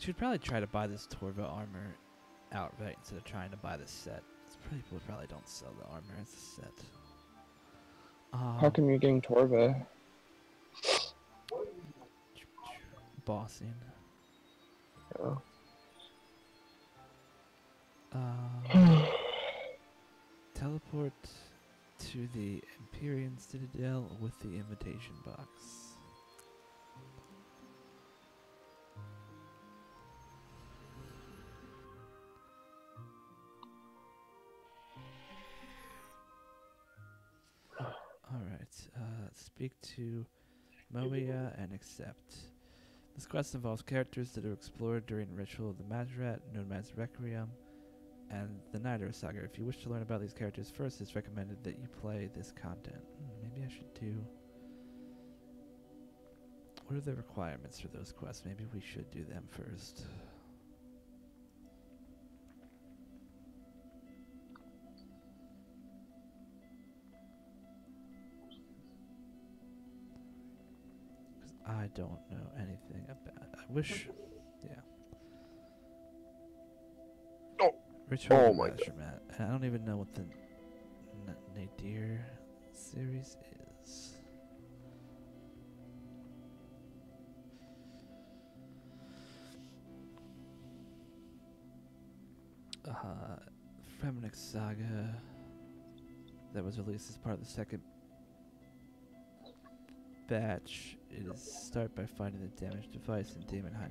Should probably try to buy this Torva armor outright instead of trying to buy the set. People probably don't sell the armor as a set. How come you're getting Torva? Bossing. Oh. Teleport to the Empyrean Citadel with the invitation box. Alright, speak to Moia and accept. This quest involves characters that are explored during Ritual of the Majrat, known as Requiem, and the Nighter Saga. If you wish to learn about these characters first, it's recommended that you play this content. Maybe I should do... What are the requirements for those quests? Maybe we should do them first. I don't know anything about it. I wish... Yeah. Oh! Ritual Oh my God. I don't even know what the Nadir series is. Fremenic Saga. that was released as part of the second batch. It is start by finding the damaged device in Damonheim.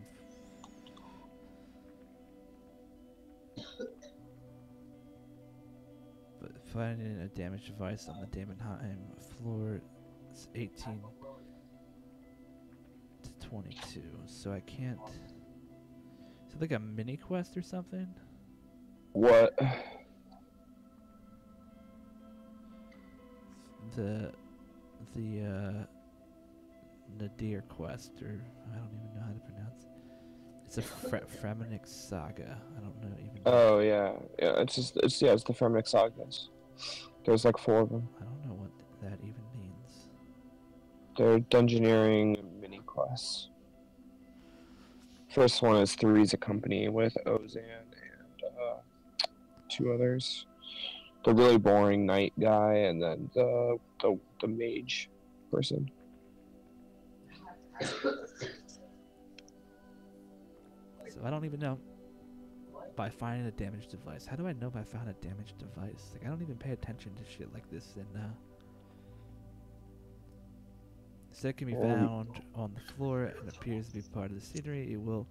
But finding a damaged device on the Damonheim floor is 18 to 22. So I can't. Is it like a mini quest or something? What? The Nadir quest, or I don't even know how to pronounce it. It's a Fremennik saga. I don't know even. Oh yeah, yeah. It's the Fremennik sagas. There's like 4 of them. I don't know what that even means. They're dungeoneering mini quests. First one is Three's a company with Ozan and 2 others. The really boring knight guy, and then the mage person. So I don't even know. By finding a damaged device. How do I know if I found a damaged device? Like, I don't even pay attention to shit like this. And it can be found on the floor and appears to be part of the scenery. It will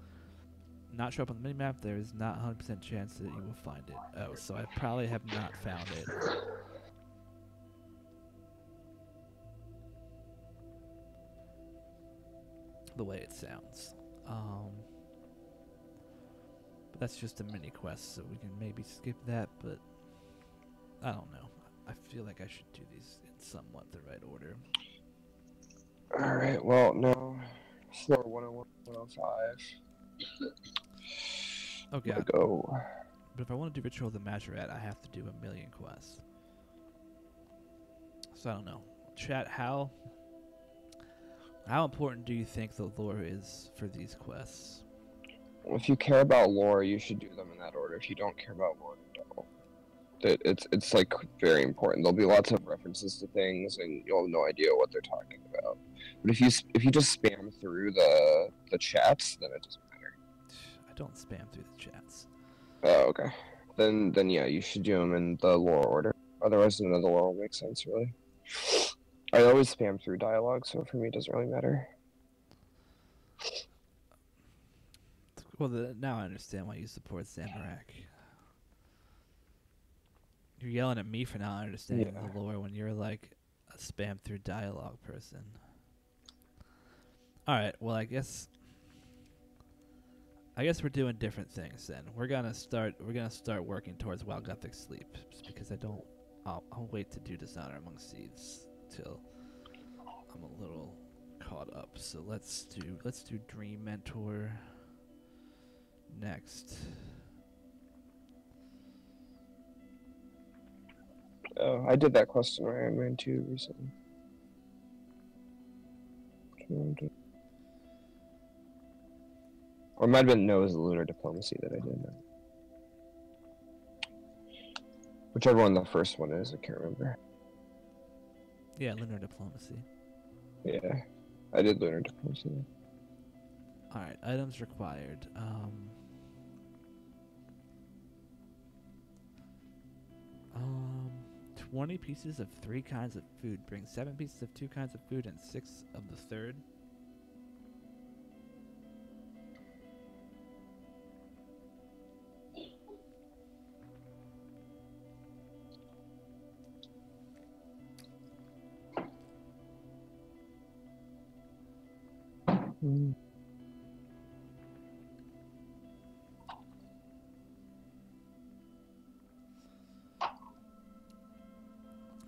not show up on the minimap. There is not 100% chance that you will find it. Oh, so I probably have not found it. The way it sounds. But that's just a mini quest, so we can maybe skip that, but I don't know. I feel like I should do these in somewhat the right order. Alright, well, no. Floor 101, 105. Okay. Go. But if I want to do Ritual of the Majorat, I have to do 1,000,000 quests. So I don't know. Chat, how important do you think the lore is for these quests? If you care about lore, you should do them in that order. If you don't care about lore, don't. It's like very important. There'll be lots of references to things, and you'll have no idea what they're talking about. But if you just spam through the chats, then it doesn't matter. I don't spam through the chats. Oh, okay. Then yeah, you should do them in the lore order. Otherwise, none of the lore will make sense, really. I always spam through dialogue, so for me, it doesn't really matter. Well, now I understand why you support Myreque. You're yelling at me for not understanding the lore when you're like a spam through dialogue person. Alright, well I guess we're doing different things then. We're gonna start working towards Wild Gothic Sleep, just because I'll wait to do Dishonor Among Thieves till I'm a little caught up. So let's do Dream Mentor next. Oh, I did that quest in Iron Man 2 recently. Or it might have been, no, it was the Lunar Diplomacy that I did that. Whichever one the first one is, I can't remember. Yeah, Lunar Diplomacy. Yeah, I did Lunar Diplomacy. Alright, items required. 20 pieces of 3 kinds of food. Bring 7 pieces of 2 kinds of food and 6 of the third.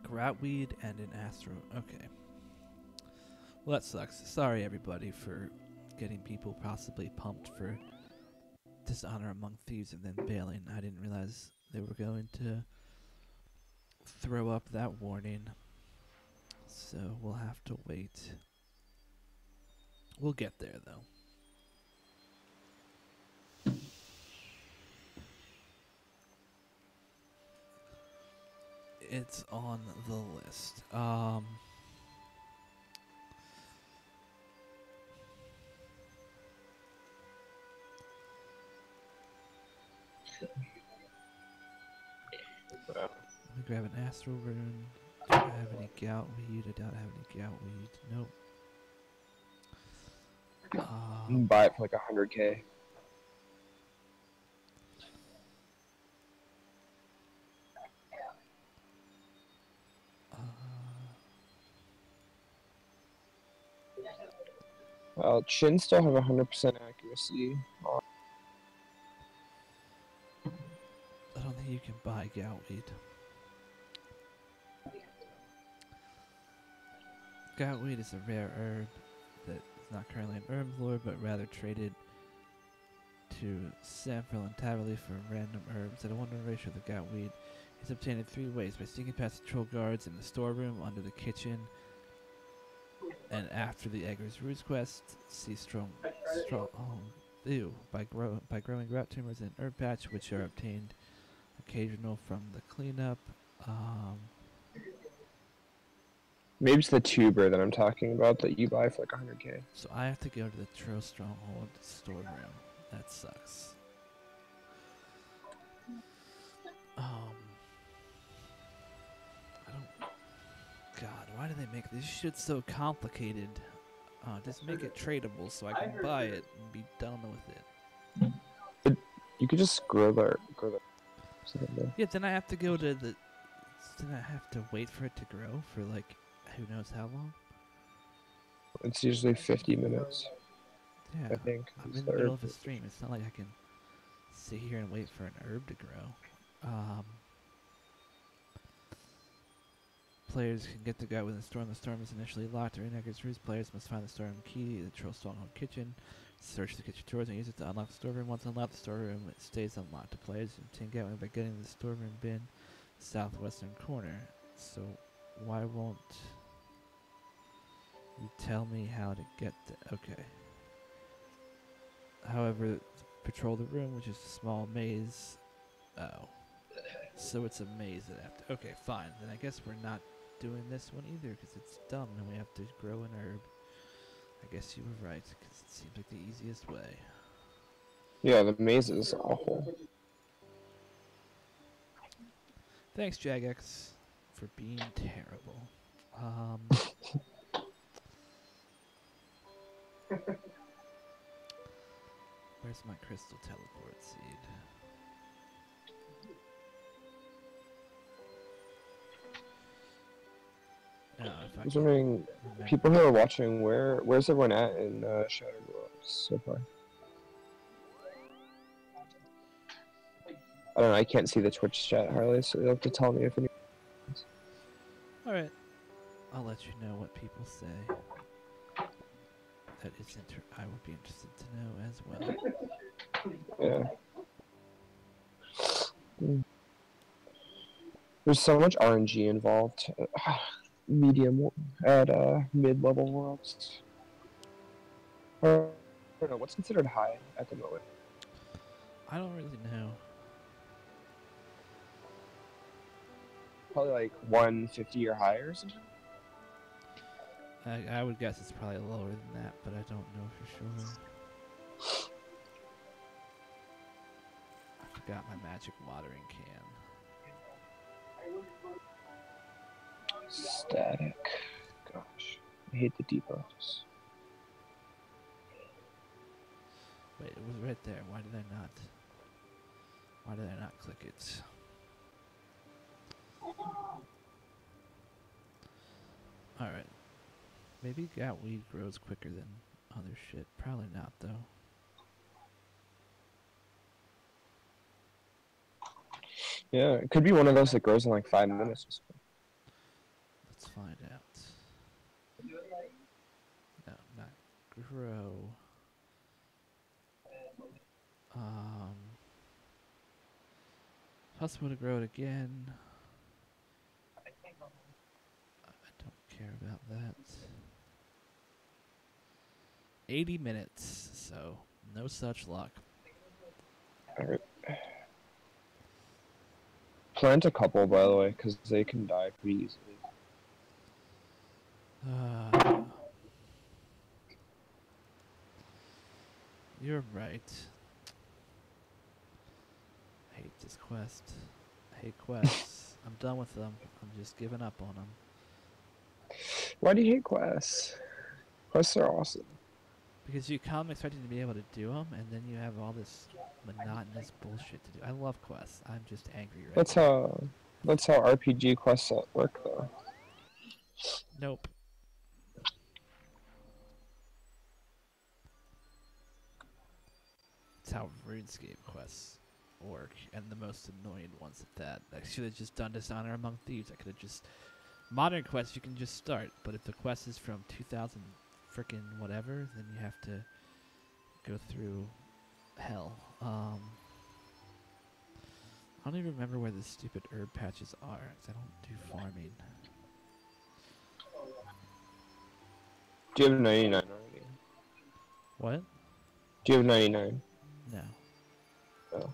Groutweed and an Astro. Okay. Well, that sucks. Sorry, everybody, for getting people possibly pumped for Dishonor Among Thieves and then bailing. I didn't realize they were going to throw up that warning. So we'll have to wait. We'll get there, though. It's on the list. Let me grab an astral rune. Do I have any gout weed? I doubt I have any gout weed. Nope. You can buy it for like 100K. Well, Chin still have 100% accuracy. I don't think you can buy gout weed. Gout weed is a rare herb that is not currently in herb lore, but rather traded to Samphril and Tavali for random herbs. At a 1-1 ratio, the gout weed is obtained in 3 ways: by sneaking past patrol guards in the storeroom, under the kitchen, and after the Egger's Ruse quest. See by growing grout tumors in herb patch, which are obtained occasional from the cleanup. Maybe it's the tuber that I'm talking about that you buy for like 100K. So I have to go to the Tro Stronghold storeroom. That sucks. I don't. God, why do they make this shit so complicated? Just make it tradable so I can buy it and be done with it. You could just grow the. Yeah, then I have to go to the. Then I have to wait for it to grow for like who knows how long. It's usually 50 minutes. Yeah, I think. I'm in the middle of a stream. It's not like I can sit here and wait for an herb to grow. Players can get the guy within the storm. The storm is initially locked during Egger's Ruse. Players must find the storm key, the Troll Stronghold kitchen, search the kitchen doors, and use it to unlock the storeroom. Once unlocked, the storeroom it stays unlocked. The players obtain gateway by getting the storeroom bin southwestern corner. So why won't you tell me how to get the... Okay. However, patrol the room, which is a small maze. Oh. So it's a maze that I have to... Okay, fine. Then I guess we're not doing this one either, because it's dumb and we have to grow an herb. I guess you were right, because it seems like the easiest way. Yeah, the maze is awful. Thanks, Jagex, for being terrible. Where's my crystal teleport seed? No, if I was wondering, people who are watching, where's everyone at in Shattered Worlds so far? I don't know, I can't see the Twitch chat, Harley, so you'll have to tell me if any... Alright. I'll let you know what people say. That is I would be interested to know as well. Yeah. There's so much RNG involved. Medium at mid-level worlds. I don't know, what's considered high at the moment? I don't really know. Probably like 150 or higher or something? I would guess it's probably lower than that, but I don't know for sure. I forgot my magic watering can. Static. Gosh. I hate the debuffs. Wait, it was right there. Why did I not click it? Alright. Maybe gout weed grows quicker than other shit. Probably not, though. Yeah, it could be one of those that grows in like 5 minutes. Let's find out. No, not grow. Possible to grow it again. I don't care about that. 80 minutes, so no such luck. Alright. Plant a couple, by the way, because they can die pretty easily. You're right. I hate this quest. I hate quests. I'm done with them. I'm just giving up on them. Why do you hate quests? Quests are awesome. Because you come expecting to be able to do them, and then you have all this monotonous bullshit to do. I love quests. I'm just angry right That's now. how RPG quests work though. Nope. It's how RuneScape quests work, and the most annoying ones at that. I should have just done Dishonor Among Thieves. I could have just modern quests you can just start, but if the quest is from 2000 frickin' whatever, then you have to go through hell. I don't even remember where the stupid herb patches are, 'cause I don't do farming. Do you have 99 already? What? Do you have 99? No. Oh.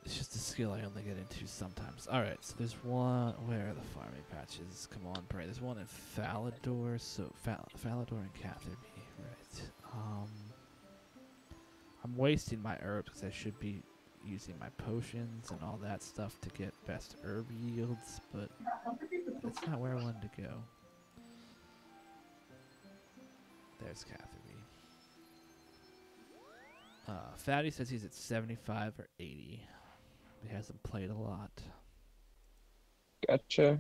It's just a skill I only get into sometimes. Alright, so there's one. Where are the farming patches? Come on, pray. There's one in Falador. So, Falador and Catherby. Right. I'm wasting my herbs because I should be using my potions and all that stuff to get best herb yields, but that's not where I wanted to go. There's Catherby. Fatty says he's at 75 or 80. He hasn't played a lot. Gotcha.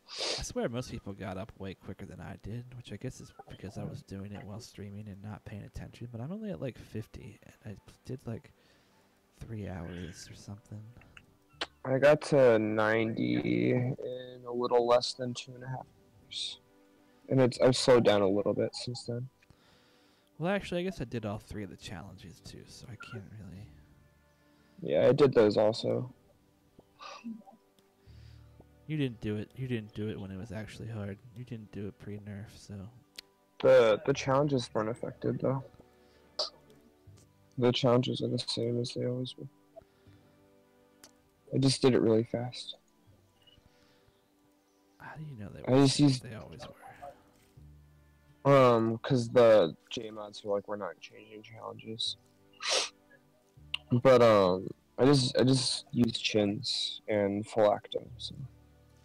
I swear most people got up way quicker than I did, which I guess is because I was doing it while streaming and not paying attention, but I'm only at like 50, and I did like 3 hours or something. I got to 90 in a little less than 2.5 hours. And I've slowed down a little bit since then. Well, actually, I guess I did all 3 of the challenges too, so I can't really... Yeah, I did those also. You didn't do it. You didn't do it when it was actually hard. You didn't do it pre-nerf, so... The challenges weren't affected, though. The challenges are the same as they always were. I just did it really fast. How do you know they were the same as they always were? Because the JMods feel like we're not changing challenges. But, I just used chins and full active, so it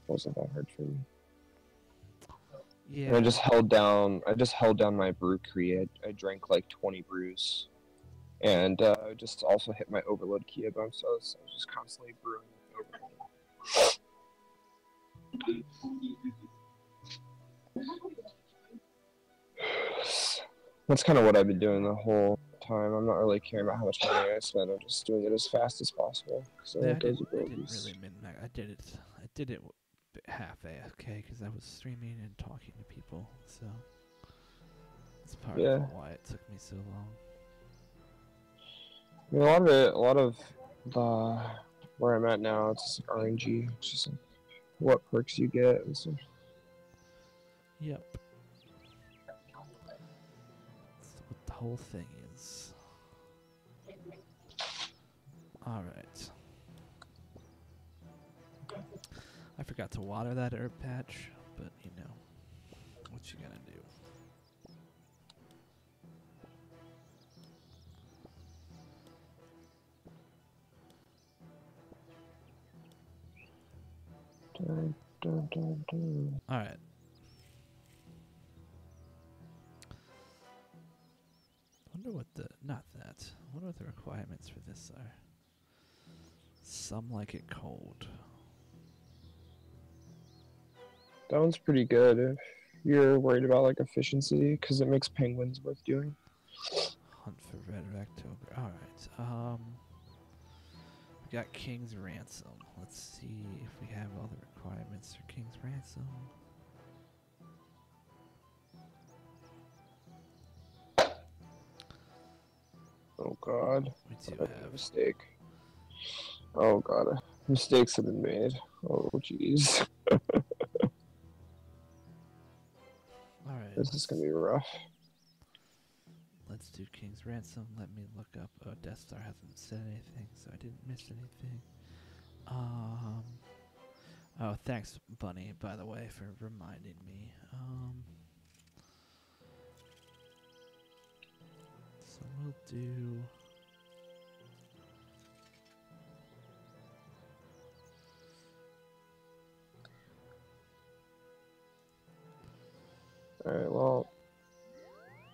wasn't that hard for me. Yeah. And I just held down my brew create. I drank like 20 brews. And I just also hit my overload key a bunch, so I was just constantly brewing overload. That's kind of what I've been doing the whole time. I'm not really caring about how much money I spend. I'm just doing it as fast as possible. Yeah, I didn't really min-max. I did it half AFK because I was streaming and talking to people, so that's part of why it took me so long. I mean, a lot of the where I'm at now, it's just like RNG. It's just like what perks you get and stuff. Yep. That's what the whole thing is. Alright. I forgot to water that herb patch, but you know, what you gonna do? Alright. Wonder what the wonder what the requirements for this are. Some like it cold. That one's pretty good if you're worried about like efficiency, because it makes penguins worth doing. Hunt for Red October. Alright. We got King's Ransom. Let's see if we have all the requirements for King's Ransom. Oh god. We do have a mistake. Oh god. Mistakes have been made. Oh jeez. Alright. This is gonna be rough. Let's do King's Ransom. Let me look up. Oh, Death Star hasn't said anything, so I didn't miss anything. Oh, thanks, Bunny, by the way, for reminding me. So we'll do Alright, well,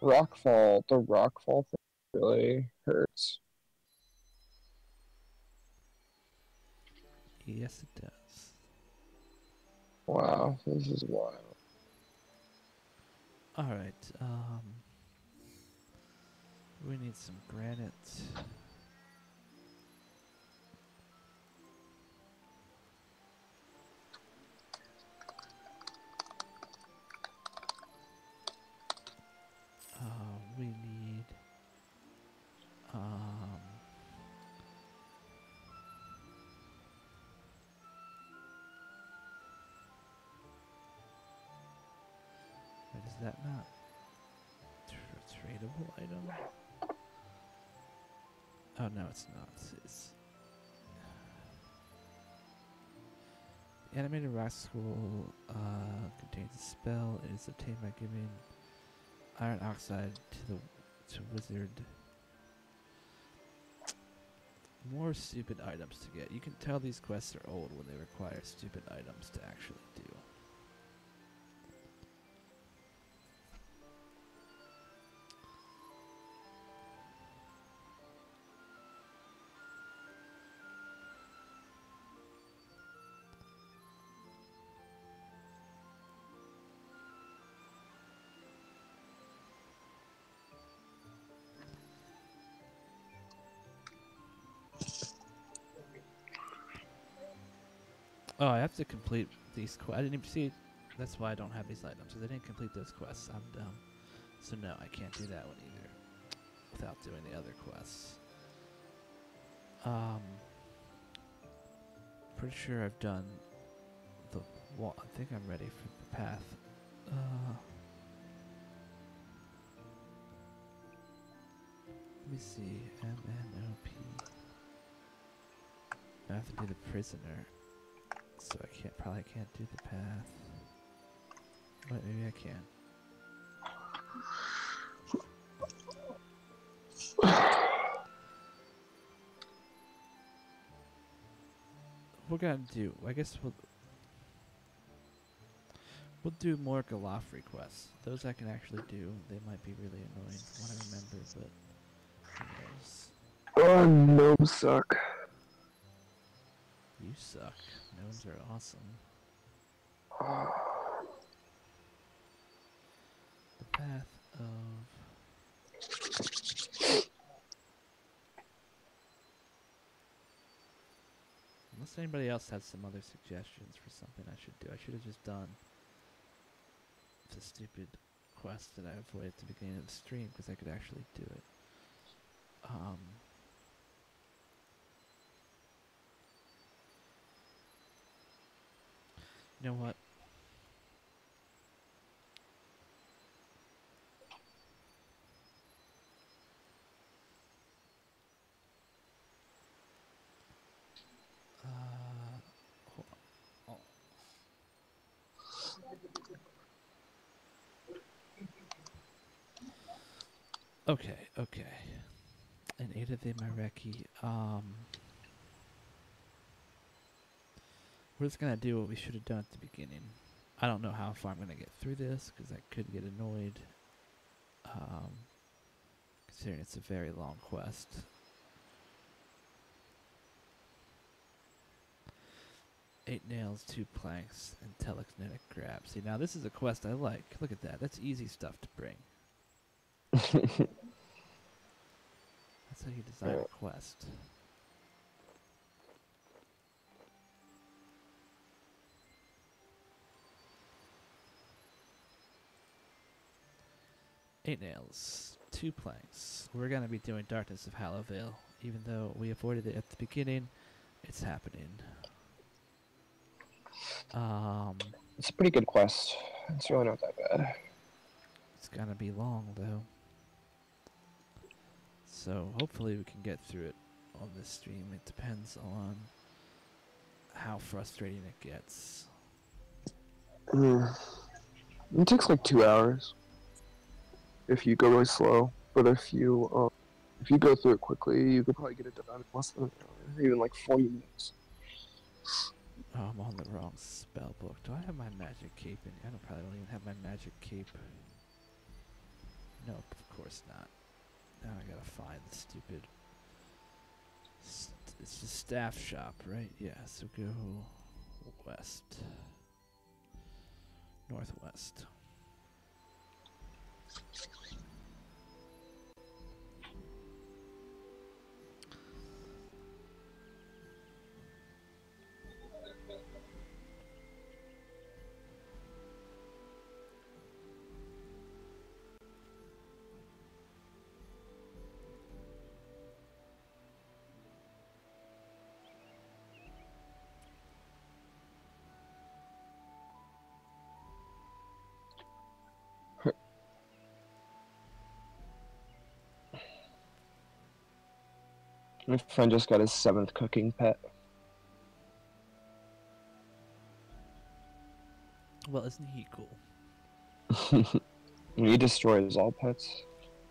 Rockfall, the Rockfall thing really hurts. Yes, it does. Wow, this is wild. Alright, we need some granite. We need, wait, is that not tradable item? Oh, no, it's not. It's the animated rock scroll contains a spell. It is obtained by giving iron oxide to wizard. More stupid items to get. You can tell these quests are old when they require stupid items to actually do. Oh, I have to complete these quests. I didn't even see. That's why I don't have these items, because I didn't complete those quests. I'm dumb. So no, I can't do that one either without doing the other quests. Pretty sure I've done the wall. I think I'm ready for the path. Let me see. MNOP. I have to do the prisoner, so I probably can't do the path. But maybe I can. We're gonna do. I guess we'll do more Galafri quests. Those I can actually do. They might be really annoying from what I remember, but who knows? Oh, gnomes suck. You suck. Gnomes are awesome. The path of. Unless anybody else has some other suggestions for something I should do. I should have just done the stupid quest that I avoided at the beginning of the stream because I could actually do it. You know what? Okay. And 8 of the Myreque. We're just gonna do what we should have done at the beginning. I don't know how far I'm gonna get through this because I could get annoyed. Considering it's a very long quest. Eight nails, 2 planks, and telekinetic grab. See, now this is a quest I like. Look at that. That's easy stuff to bring. That's how you design a quest. Eight nails, 2 planks. We're going to be doing Darkness of Hallowvale. Even though we avoided it at the beginning, it's happening. It's a pretty good quest. It's really not that bad. It's going to be long, though. So hopefully we can get through it on this stream. It depends on how frustrating it gets. It takes like 2 hours if you go really slow, but if you go through it quickly, you could probably get it done in less than an hour, even like 40 minutes. Oh, I'm on the wrong spell book. Do I have my magic cape in? I probably don't even have my magic cape. Nope, of course not. Now I gotta find the stupid. It's the staff shop, right? Yeah. So go west, northwest. My friend just got his 7th cooking pet. Well, isn't he cool? He destroys all pets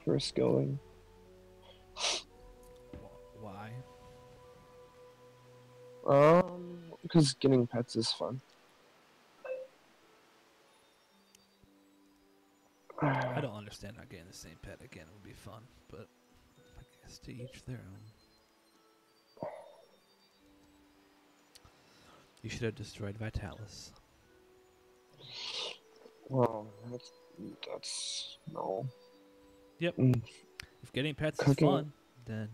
for skilling. Why? Because getting pets is fun. I don't understand not getting the same pet again. It would be fun, but I guess to each their own. You should have destroyed Vitalis. Well, that's no. Yep. If getting pets is Cooking, fun, then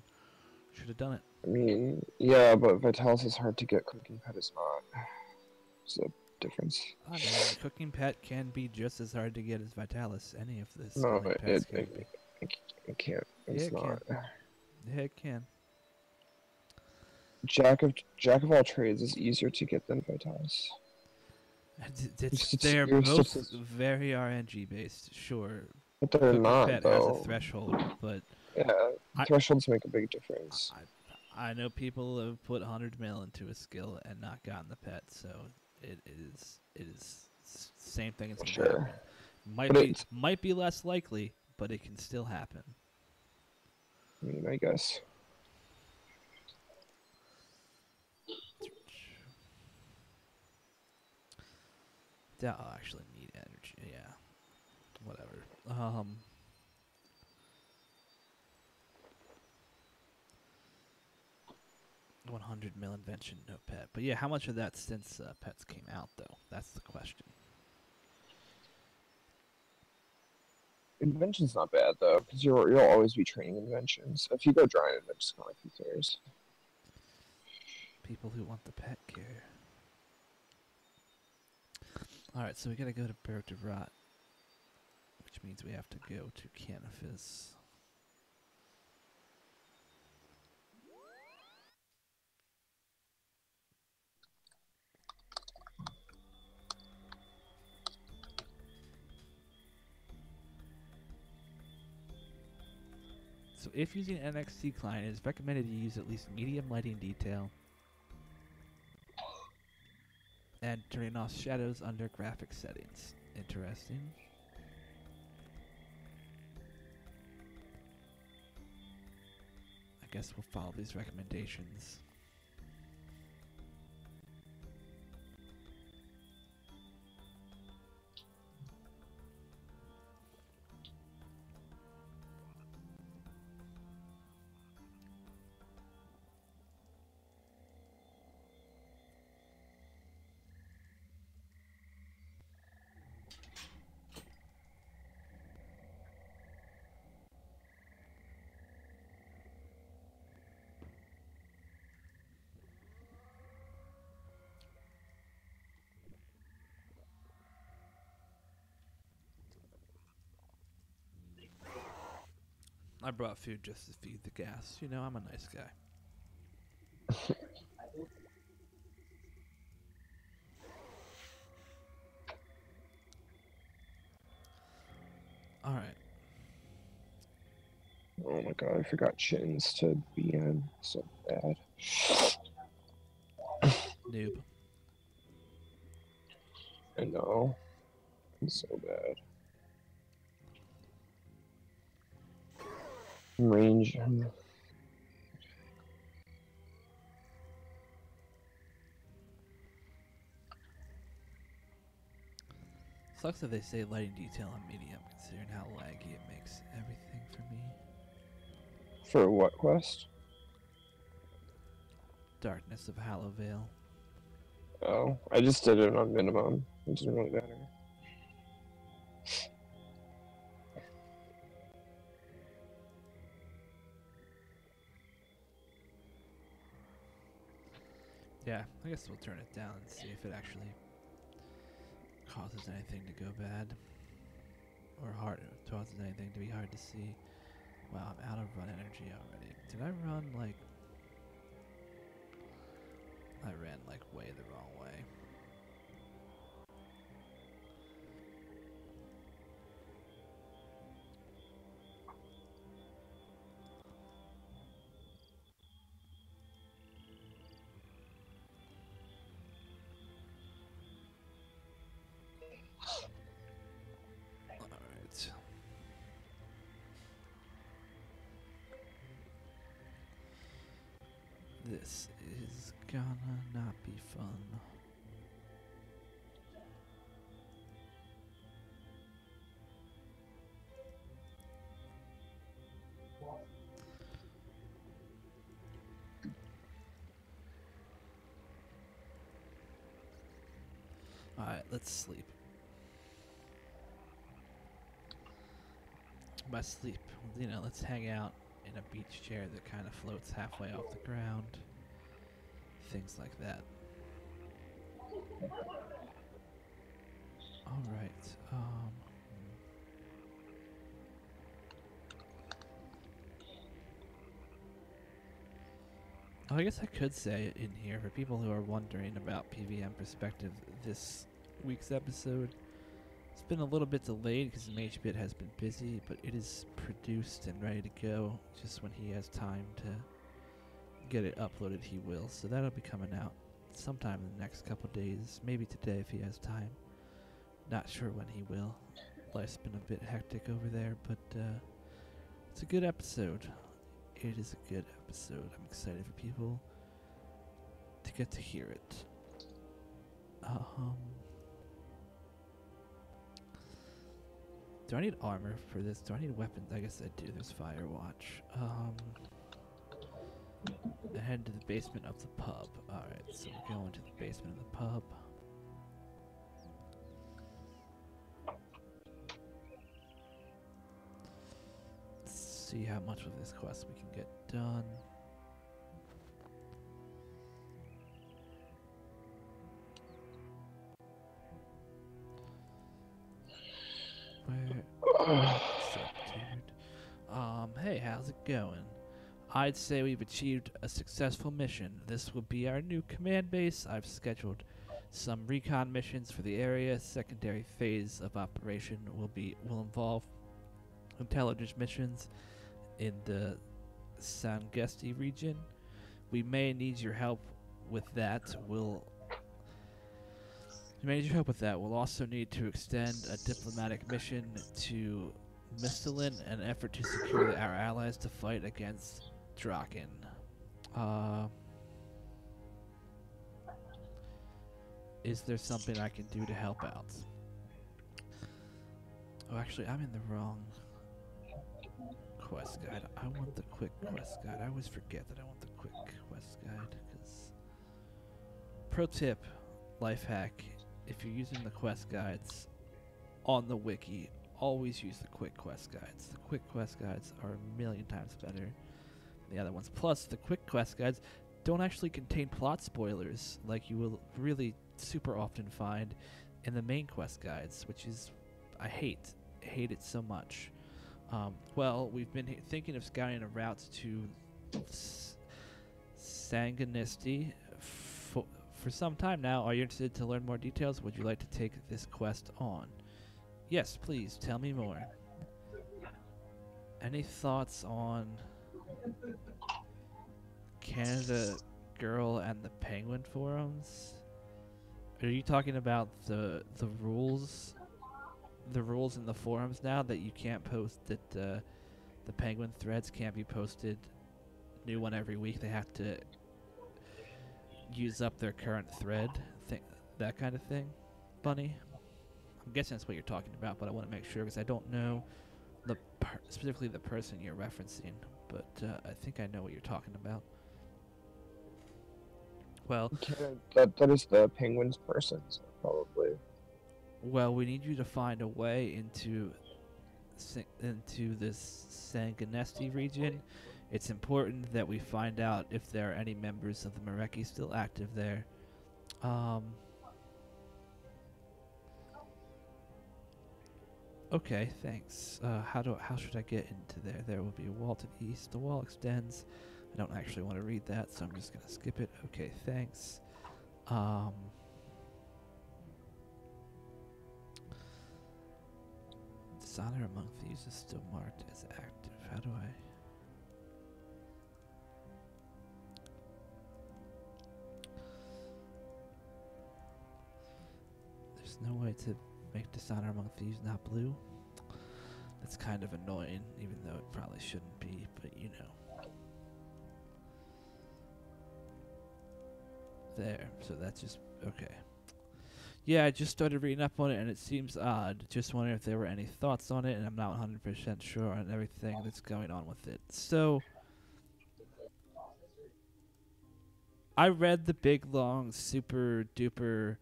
should have done it. I mean, yeah, but Vitalis is hard to get. Cooking pet is not. It's a difference. I mean, the cooking pet can be just as hard to get as Vitalis. Any of the No, skilling pets can be. it can't. It's Yeah, it not. can. Yeah, it can. Jack of all trades is easier to get than Vitalis. They're Your both statistics, very RNG based, sure. but they're Cooking not pet has a though. threshold, but Yeah, I, thresholds make a big difference. I know people have put 100 mil into a skill and not gotten the pet, so it is same thing as can happen. Might be less likely, but it can still happen. I mean, I guess. I'll actually need energy. Yeah, whatever. 100 mil invention, no pet. But yeah, how much of that since pets came out, though? That's the question. Invention's not bad though, because you'll always be training inventions. If you go drawing inventions, kind of like who cares? People who want the pet care. Alright, so we gotta go to Berg de Rot, which means we have to go to Canifis. So if using an NXT client, it is recommended you use at least medium lighting detail and turning off shadows under graphic settings. Interesting. I guess we'll follow these recommendations. I brought food just to feed the gas. You know, I'm a nice guy. Alright. Oh my god, I forgot chins to be in. So bad. Noob. I know. It's so bad. Range. sucks that they say lighting detail on medium, considering how laggy it makes everything for me. For what quest? Darkness of Hallowvale. Oh, I just did it on minimum. It doesn't really matter. Yeah, I guess we'll turn it down and see if it actually causes anything to go bad. Or causes anything to be hard to see. Wow, I'm out of run energy already. Did I run like... I ran like way the wrong way. Alright. This is gonna not be fun. Alright, let's sleep. By sleep, you know, let's hang out in a beach chair that kind of floats halfway off the ground. Things like that. Alright, I guess I could say in here, for people who are wondering about PVM perspective, this week's episode, it's been a little bit delayed because MageBit has been busy, but it is produced and ready to go. Just when he has time to get it uploaded, he will. So that'll be coming out sometime in the next couple days, maybe today if he has time. Not sure when he will. Life's been a bit hectic over there, but it's a good episode. It is a good episode. I'm excited for people to get to hear it. Do I need armor for this? Do I need weapons? I guess I do. There's Firewatch. Head to the basement of the pub. Alright, so we're going to the basement of the pub. Let's see how much of this quest we can get done. What's up, dude? Hey, how's it going? I'd say we've achieved a successful mission. This will be our new command base. I've scheduled some recon missions for the area. Secondary phase of operation will involve intelligence missions in the Sangesti region. We may need your help with that. We'll also need to extend a diplomatic mission to Mistalin in an effort to secure our allies to fight against Draken. Is there something I can do to help out? Oh, actually, I'm in the wrong quest guide. I want the quick quest guide. I always forget that I want the quick quest guide. Pro tip, life hack, if you're using the quest guides on the wiki, always use the quick quest guides. The quick quest guides are a million times better than the other ones. Plus, the quick quest guides don't actually contain plot spoilers like you will really super often find in the main quest guides, which is, I hate it so much. Well, we've been thinking of scouting a route to Sangesti for some time now. Are you interested to learn more details? Would you like to take this quest on? Yes, please, tell me more. Any thoughts on Canada Girl and the Penguin forums? Are you talking about the rules? The rules in the forums now that you can't post, that the Penguin threads can't be posted new one every week. They have to use up their current thread, that kind of thing, Bunny? I'm guessing that's what you're talking about, but I want to make sure because I don't know specifically the person you're referencing, but I think I know what you're talking about. Well, that is the penguins person, so probably. well, we need you to find a way into this Sanganesti region. It's important that we find out if there are any members of the Myreque still active there. Okay, thanks. How should I get into there? There will be a wall to the east. The wall extends. I don't actually want to read that, so I'm just gonna skip it. Okay, thanks. Dishonor among thieves is still marked as active. How do I? There's no way to make dishonor among thieves not blue. That's kind of annoying, even though it probably shouldn't be, but you know. There, so that's just okay. Yeah, I just started reading up on it, and it seems odd. Just wondering if there were any thoughts on it, and I'm not 100% sure on everything that's going on with it. So, I read the big, long, super duper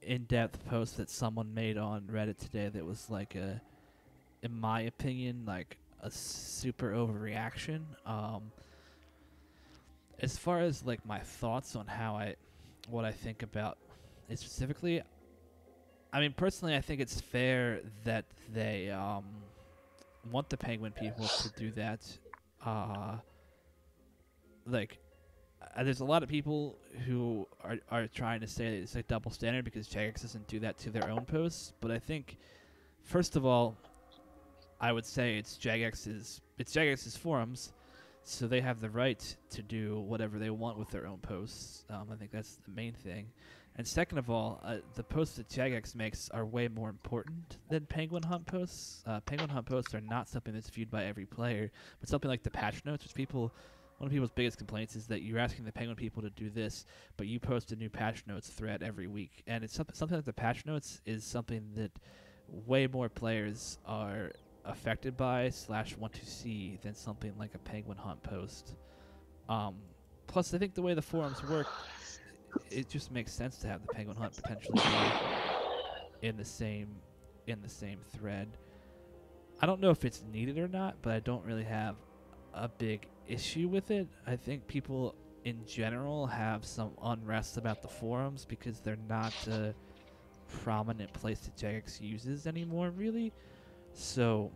in-depth post that someone made on Reddit today that was like in my opinion, like a super overreaction. As far as like my thoughts on what I think about it specifically, I mean, personally, I think it's fair that they want the penguin people to do that. There's a lot of people who are trying to say that it's a double standard because Jagex doesn't do that to their own posts. But I think, first of all, I would say it's Jagex's forums, so they have the right to do whatever they want with their own posts. I think that's the main thing. And second of all, the posts that Jagex makes are way more important than Penguin Hunt posts. Penguin Hunt posts are not something that's viewed by every player, but something like the patch notes, which one of people's biggest complaints is that you're asking the Penguin people to do this, but you post a new patch notes thread every week. And it's something like the patch notes is something that way more players are affected by / want to see than something like a Penguin Hunt post. Plus, I think the way the forums work, it just makes sense to have the Penguin Hunt potentially be in the same thread. I don't know if it's needed or not, but I don't really have a big issue with it. I think people in general have some unrest about the forums because they're not a prominent place that Jagex uses anymore, really. So,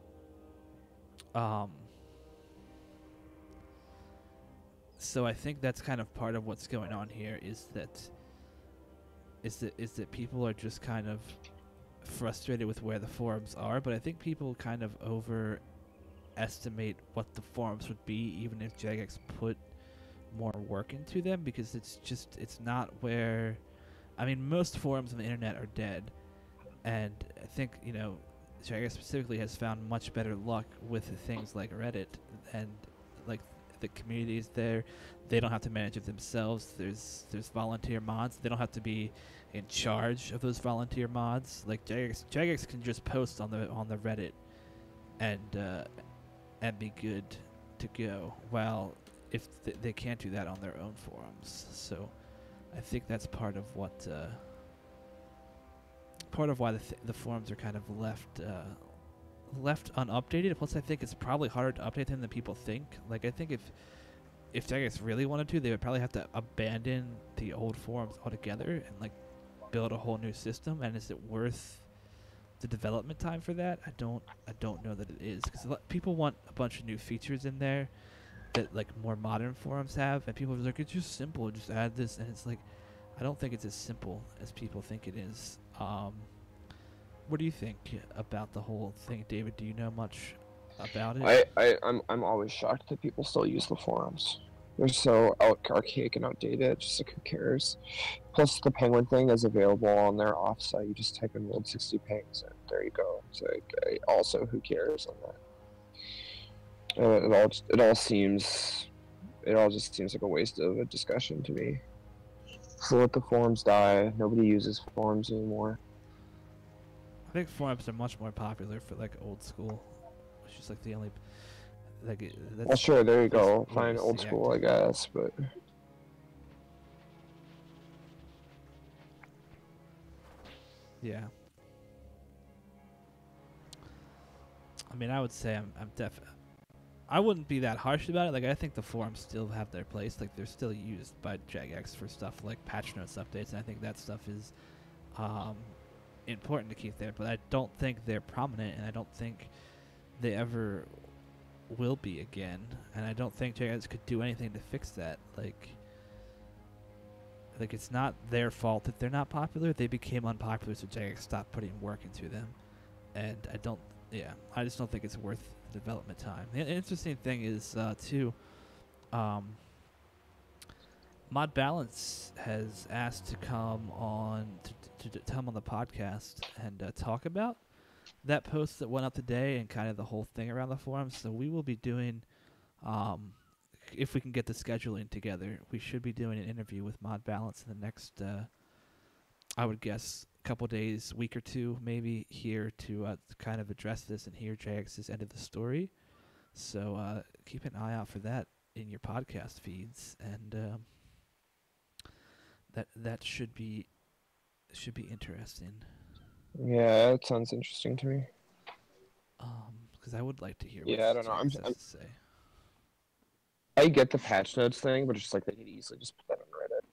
so I think that's kind of part of what's going on here is that people are just kind of frustrated with where the forums are, but I think people kind of overestimate what the forums would be even if Jagex put more work into them, because it's not where, I mean, most forums on the internet are dead, and I think, Jagex specifically has found much better luck with things like Reddit, and like the communities there, they don't have to manage it themselves. There's volunteer mods. They don't have to be in charge of those volunteer mods. Like Jagex can just post on the Reddit and be good to go. Well, if they can't do that on their own forums, so I think that's part of what why the forums are kind of left unupdated. Plus, I think it's probably harder to update them than people think. Like, I think if Jagex really wanted to, they would probably have to abandon the old forums altogether and like build a whole new system. And is it worth the development time for that? I don't know that it is, because people want a bunch of new features in there that like more modern forums have, and people are like, it's just simple, just add this, and it's like, I don't think it's as simple as people think it is. What do you think about the whole thing, David? Do you know much about it? I'm always shocked that people still use the forums. They're so archaic and outdated. Just like, who cares? Plus, the penguin thing is available on their offsite. You just type in World 60 Pengs, and there you go. It's like, also, who cares on that? It all just seems like a waste of a discussion to me. So let the forums die. Nobody uses forums anymore. I think forums are much more popular for like old school, which is like the only Well, that's sure, there you at least go. where I Fine old see school, I active. guess, but Yeah, I mean, I would say I'm def. I wouldn't be that harsh about it. Like, I think the forums still have their place. Like, they're still used by Jagex for stuff like patch notes updates, and I think that stuff is um, important to keep there. But I don't think they're prominent, and I don't think they ever will be again. And I don't think Jagex could do anything to fix that. Like it's not their fault that they're not popular. They became unpopular, so Jagex stopped putting work into them. And I don't, yeah, I just don't think it's worth the development time. The interesting thing is too, um, Mod Balance has asked to come on to come on the podcast and talk about that post that went up today and kind of the whole thing around the forums. So we will be doing, um, if we can get the scheduling together, we should be doing an interview with Mod Balance in the next, I would guess, couple days, week or two, maybe here to kind of address this and hear JX's end of the story. So keep an eye out for that in your podcast feeds, and that should be interesting. yeah, it sounds interesting to me. Because I would like to hear what Yeah, I don't know. JX has to say. I get the patch notes thing, but it's just like they could easily just put that on Reddit.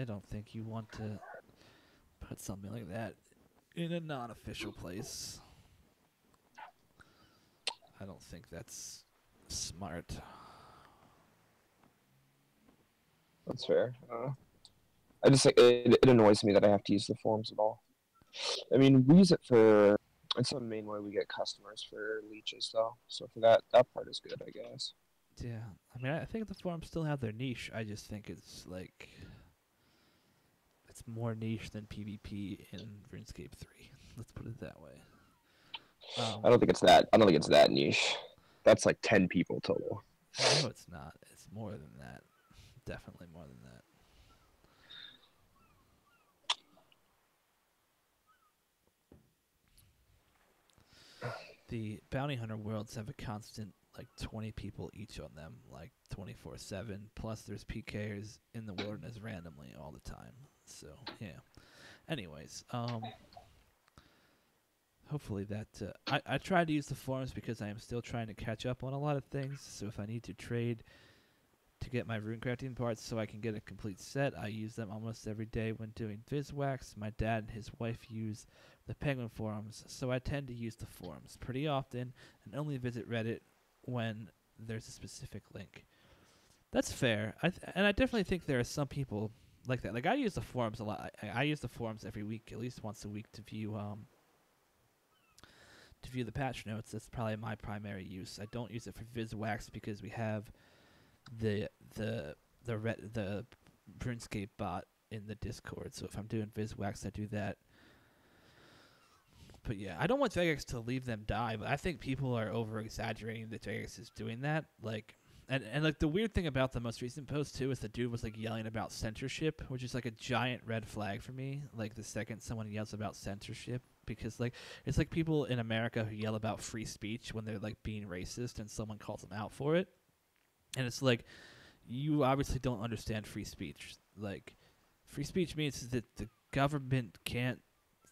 I don't think you want to put something like that in a non-official place. I don't think that's smart. That's fair. I just like it annoys me that I have to use the forums at all. I mean, we use it for. It's the main way we get customers for leeches, though. So for that part is good, I guess. Yeah, I mean, I think the forums still have their niche. I just think it's like it's more niche than PvP in RuneScape 3. Let's put it that way. I don't think it's that. I don't think it's that niche. That's like 10 people total. No, it's not. It's more than that. Definitely more than that. The bounty hunter worlds have a constant like 20 people each on them, like 24/7. Plus, there's PKers in the wilderness randomly all the time. So yeah. Anyways, hopefully that I try to use the forums because I am still trying to catch up on a lot of things. So if I need to trade to get my rune crafting parts so I can get a complete set, I use them almost every day when doing Viswax. My dad and his wife use the Penguin forums, so I tend to use the forums pretty often and only visit Reddit when there's a specific link. That's fair. And I definitely think there are some people like that. Like I use the forums a lot. I use the forums every week, at least once a week, to view the patch notes. That's probably my primary use. I don't use it for Viswax because we have the the RuneScape bot in the Discord. So if I'm doing Viswax, I do that. But yeah, I don't want Jagex to leave them die, but I think people are over exaggerating that Jagex is doing that. Like, and like the weird thing about the most recent post too is the dude was like yelling about censorship, which is like a giant red flag for me. Like the second someone yells about censorship, because like it's like people in America who yell about free speech when they're like being racist and someone calls them out for it. And it's like you obviously don't understand free speech. Like free speech means that the government can't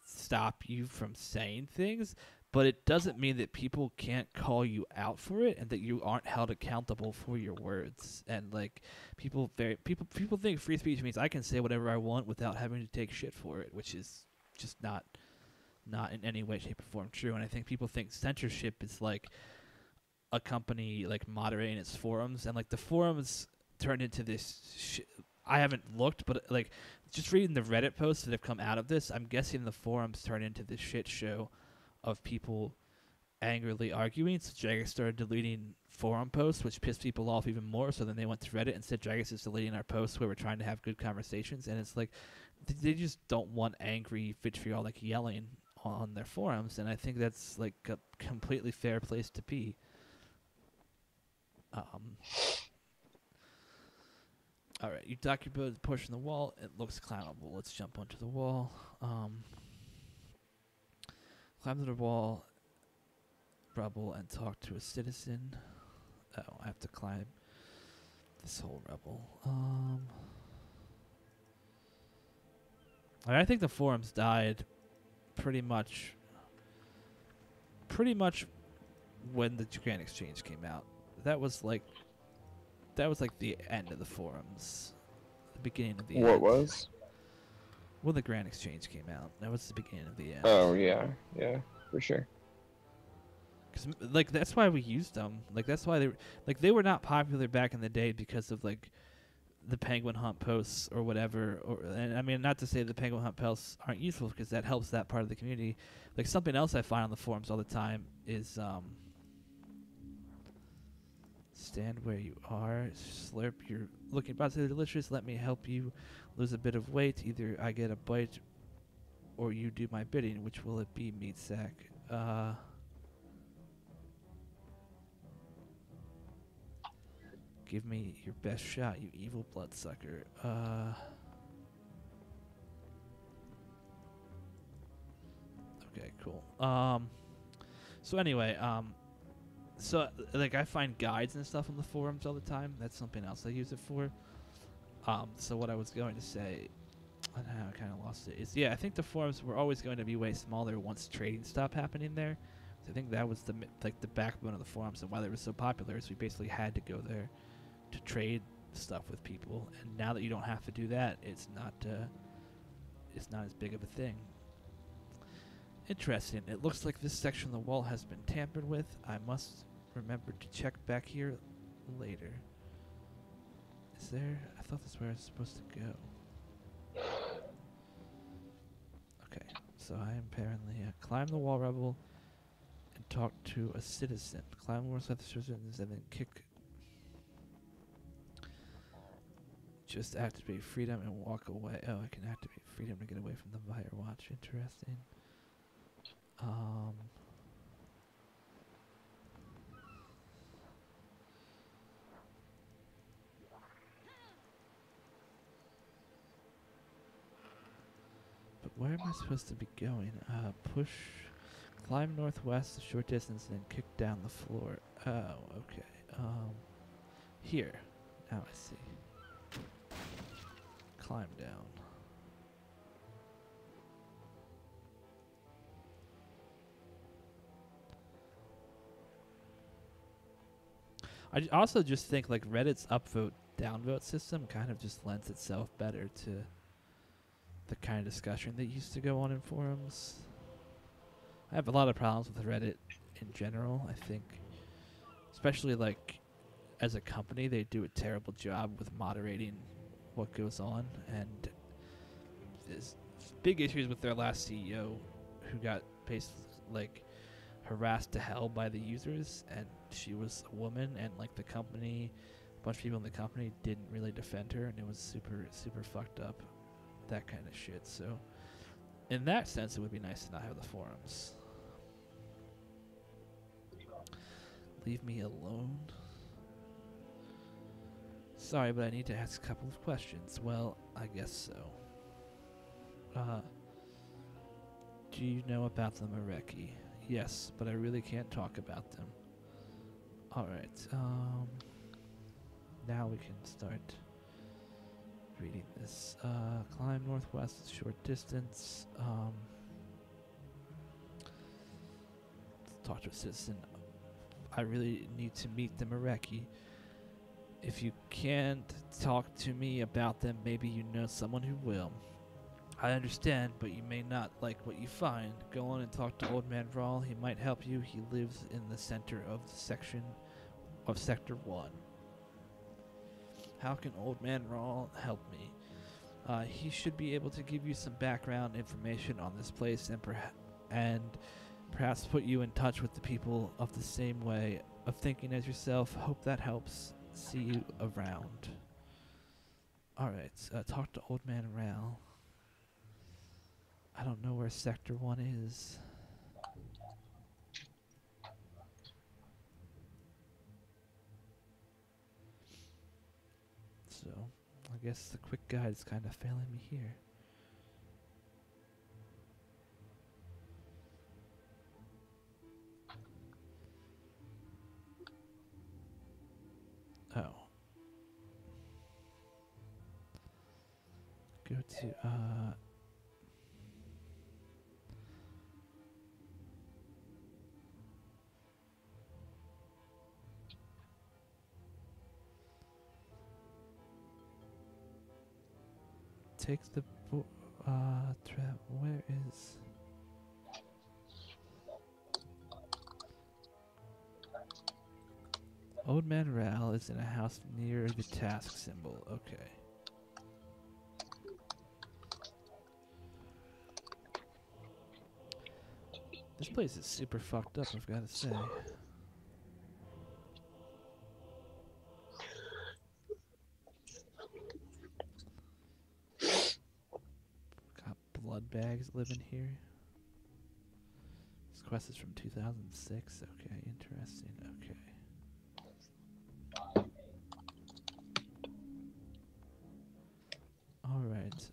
stop you from saying things, but it doesn't mean that people can't call you out for it and that you aren't held accountable for your words. And like people think free speech means I can say whatever I want without having to take shit for it, which is just not in any way, shape, or form true. And I think people think censorship is like a company like moderating its forums, and like the forums turned into this. I haven't looked, but like just reading the Reddit posts that have come out of this, I'm guessing the forums turned into this shit show of people angrily arguing. So Jagex started deleting forum posts, which pissed people off even more. So then they went to Reddit and said Jagex is deleting our posts where we're trying to have good conversations, and it's like they just don't want angry vitriolic yelling on their forums, and I think that's like a completely fair place to be. All right, you documented pushing the wall. It looks climbable. Let's jump onto the wall. Climb to the wall, rubble, and talk to a citizen. Oh, I have to climb this whole rubble. I think the forums died pretty much when the Grand Exchange came out. That was like the end of the forums, the beginning of the What end. was? When the Grand Exchange came out, that was the beginning of the end. Oh yeah, yeah, for sure. Cause like that's why we used them. Like that's why they were not popular back in the day because of like the penguin hunt posts or whatever. And I mean, not to say the penguin hunt posts aren't useful because that helps that part of the community. Like something else I find on the forums all the time is stand where you are, slurp your looking positive delicious. Let me help you lose a bit of weight. Either I get a bite or you do my bidding. Which will it be, meat sack? Give me your best shot, you evil bloodsucker. Okay, cool. So anyway, so like I find guides and stuff on the forums all the time. That's something else I use it for. So what I was going to say, and how I kind of lost it, is I think the forums were always going to be way smaller once trading stopped happening there. So I think that was the backbone of the forums and why they were so popular. Is we basically had to go there to trade stuff with people, and now that you don't have to do that, it's not as big of a thing. Interesting. It looks like this section of the wall has been tampered with. I must remember to check back here later. Is there? I thought this is where I was supposed to go. Okay, so I am apparently climb the wall rubble and talk to a citizen. Climb the wall of the citizens and then kick. Just activate freedom and walk away. Oh, I can activate freedom to get away from the Firewatch. Interesting. But where am I supposed to be going? Push, climb northwest a short distance, and then kick down the floor. Oh, okay. Here. Now I see. Climb down. I also just think like Reddit's upvote downvote system kind of just lends itself better to the kind of discussion that used to go on in forums. I have a lot of problems with Reddit in general. I think, especially like as a company, they do a terrible job with moderating what goes on, and there's big issues with their last CEO, who got basically like harassed to hell by the users, and she was a woman, and like the company, a bunch of people in the company didn't really defend her, and it was super fucked up, that kind of shit. So in that sense, it would be nice to not have the forums. Leave me alone. Sorry, but I need to ask a couple of questions. Well, I guess so. Do you know about the Myreque? Yes, but I really can't talk about them. Alright, now we can start reading this. Climb northwest, short distance. Talk to a citizen. I really need to meet the Myreque. If you can't talk to me about them, maybe you know someone who will. I understand, but you may not like what you find. Go on and talk to Old Man Rawl. He might help you. He lives in the center of the section of Sector 1. How can Old Man Rawl help me? He should be able to give you some background information on this place and perhaps put you in touch with the people of the same way of thinking as yourself. Hope that helps. See you around. Alright, talk to Old Man Rawl. I don't know where Sector 1 is. So, I guess the quick guide is kind of failing me here. go to take the trap. Where is Old Man Ral is in a house near the task symbol. Okay. This place is super fucked up, I've got to say. Got blood bags living here. This quest is from 2006. Okay, interesting. Okay. Alright,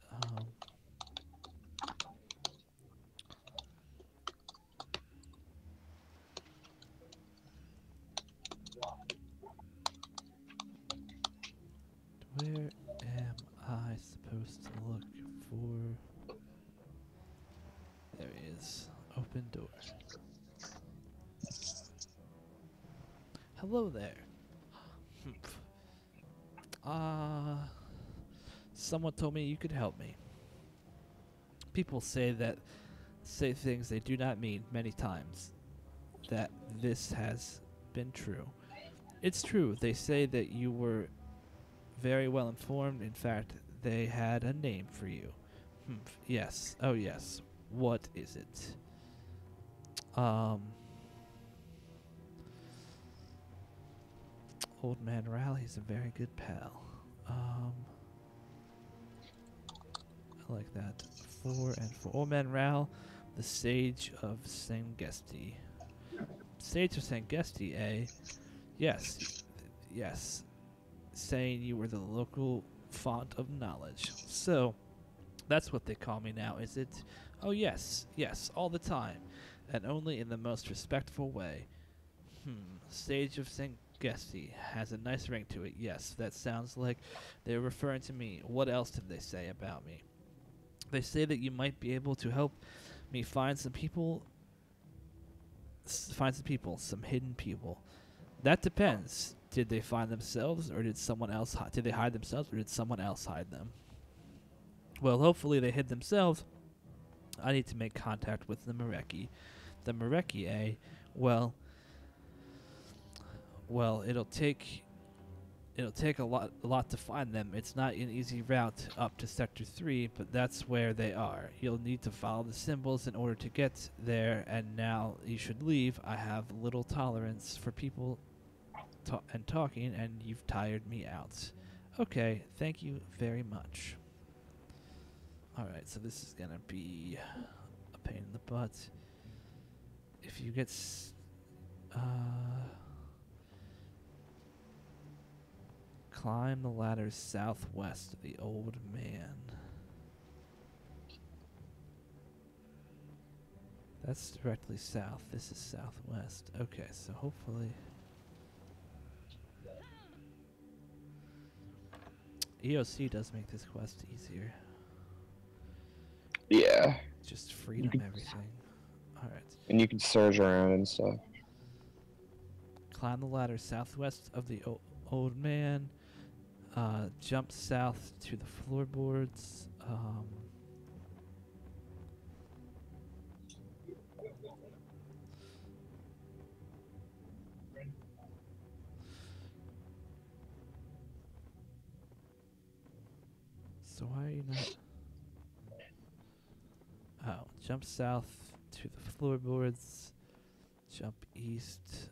where am I supposed to look for? There he is. Open door. Hello there. Someone told me you could help me. People say things they do not mean many times. That this has been true. It's true. They say that you were very well informed. In fact, they had a name for you. Yes. Oh, yes. What is it? Old Man Rally's a very good pal. I like that. 4 and 4. Old Man Ral, the Sage of Sangesti. Sage of Sangesti, eh? Yes. Yes. Saying you were the local font of knowledge. So, that's what they call me now, is it? Oh, yes. Yes, all the time. And only in the most respectful way. Sage of Sangesti has a nice ring to it. Yes, that sounds like they're referring to me. What else did they say about me? They say that you might be able to help me find some people. Some hidden people. That depends. Did they find themselves, or did someone else? Did they hide themselves, or did someone else hide them? Well, hopefully they hid themselves. I need to make contact with the Myreque. The Myreque, eh? Well, it'll take a lot to find them. It's not an easy route up to Sector 3, but that's where they are. You'll need to follow the symbols in order to get there, and now you should leave. I have little tolerance for people and talking, and you've tired me out. Okay, thank you very much. Alright, so this is gonna be a pain in the butt. If you get climb the ladder southwest of the Old Man. That's directly south. This is southwest. Okay, so hopefully EOC does make this quest easier. Yeah. Just freedom, everything. Alright. And you can surge around and stuff. Climb the ladder southwest of the Old Man. Jump south to the floorboards. So why are you not? Oh, jump south to the floorboards. Jump east.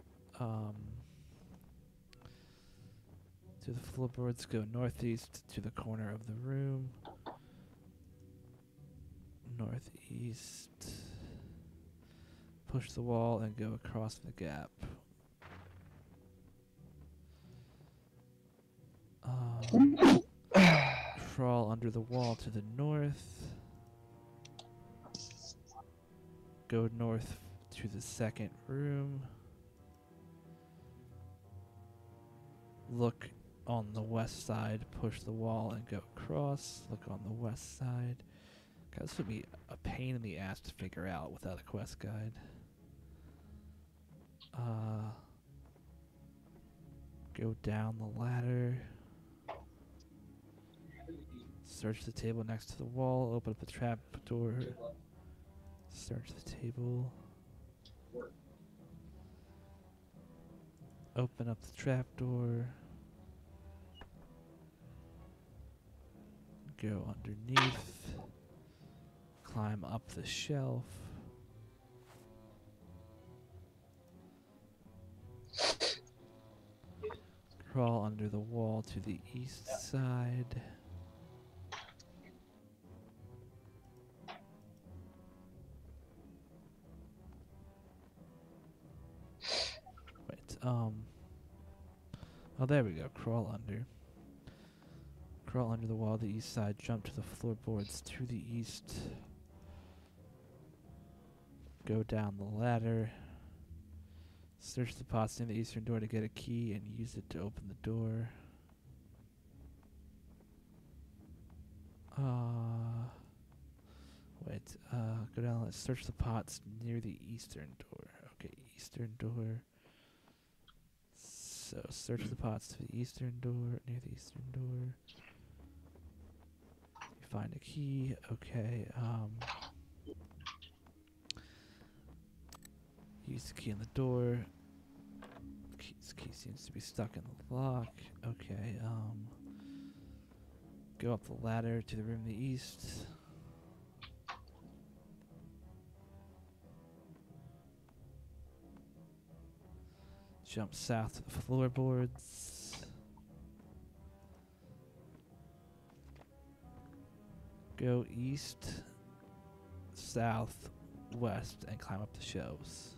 To the floorboards, go northeast to the corner of the room. Northeast. Push the wall and go across the gap. Crawl under the wall to the north. Go north to the second room. Look on the west side, push the wall and go across. Look on the west side. God, this would be a pain in the ass to figure out without a quest guide. Go down the ladder. Search the table next to the wall. Open up the trap door. Search the table. Open up the trap door. Go underneath. Climb up the shelf. Crawl under the wall to the east side. Wait, oh, there we go. Crawl under. Crawl under the wall to the east side. Jump to the floorboards to the east. Go down the ladder. Search the pots near the eastern door to get a key and use it to open the door. Go down. Let's search the pots near the eastern door. Okay, eastern door. So search the pots to the eastern door, near the eastern door. You find a key. Okay. Use the key on the door. Key seems to be stuck in the lock. Okay. Go up the ladder to the room in the east. Jump south to the floorboards. Go east, south, west, and climb up the shelves.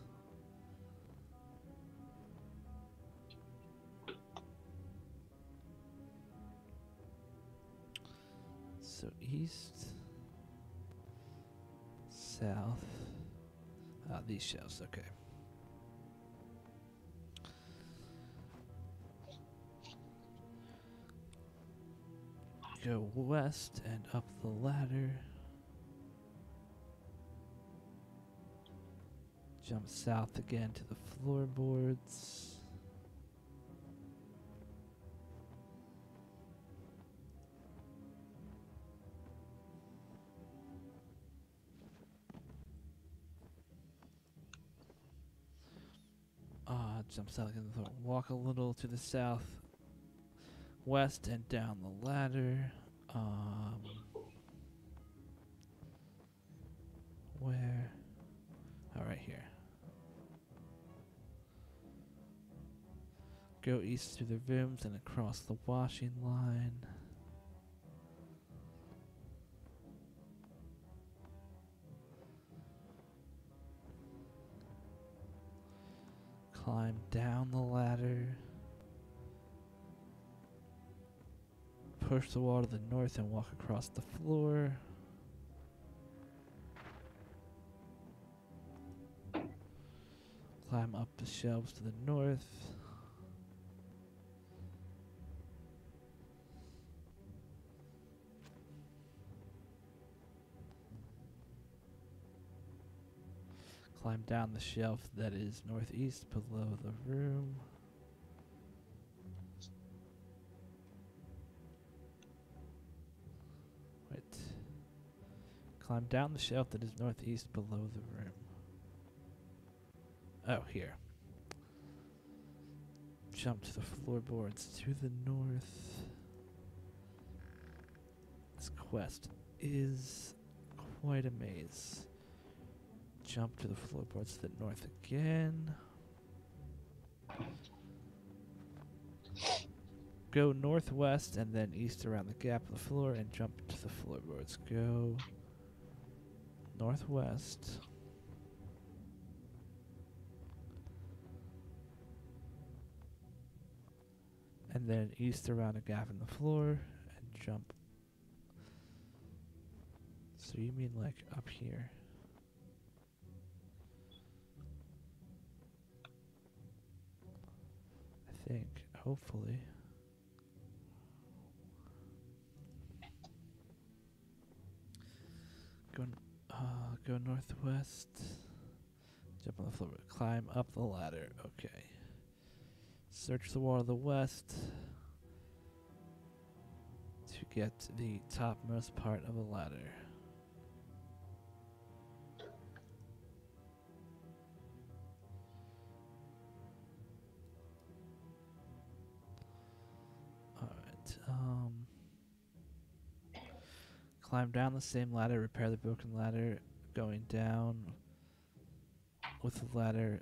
So east, south, these shelves, okay. Go west and up the ladder. Jump south again to the floorboards. Jump south again. Walk a little to the south, west, and down the ladder. Where? Oh, right here. Go east through the rooms and across the washing line. Climb down the ladder. Push the wall to the north and walk across the floor. Climb up the shelves to the north. Climb down the shelf that is northeast below the room. Wait. Climb down the shelf that is northeast below the room. Oh, here. Jump to the floorboards to the north. This quest is quite a maze. Jump to the floorboards to the north again. Go northwest and then east around the gap of the floor and jump to the floorboards. Go northwest. And then east around a gap in the floor and jump. So you mean like up here? I think, hopefully. Go northwest. Jump on the floor. Climb up the ladder. Okay. Search the wall to the west to get to the topmost part of the ladder. Alright, climb down the same ladder, repair the broken ladder, going down with the ladder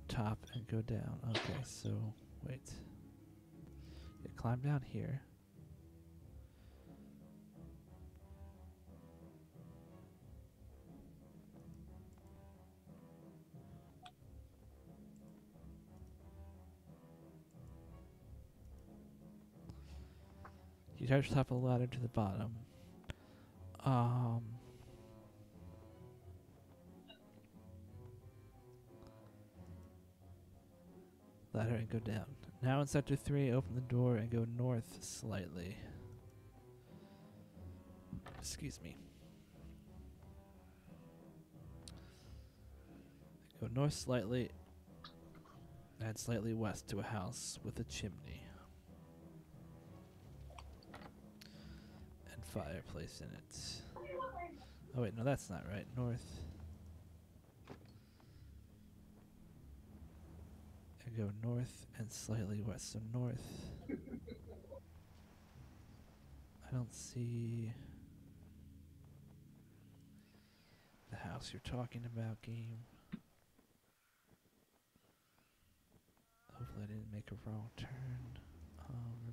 top and go down. Okay, so wait. Yeah, climb down here. You touch the top of the ladder to the bottom. Ladder and go down. Now in sector 3, open the door and go north slightly. Excuse me. Go north slightly and slightly west to a house with a chimney. And fireplace in it. Oh wait, no, that's not right. North. And go north and slightly west. So north. I don't see the house you're talking about, game. Hopefully I didn't make a wrong turn.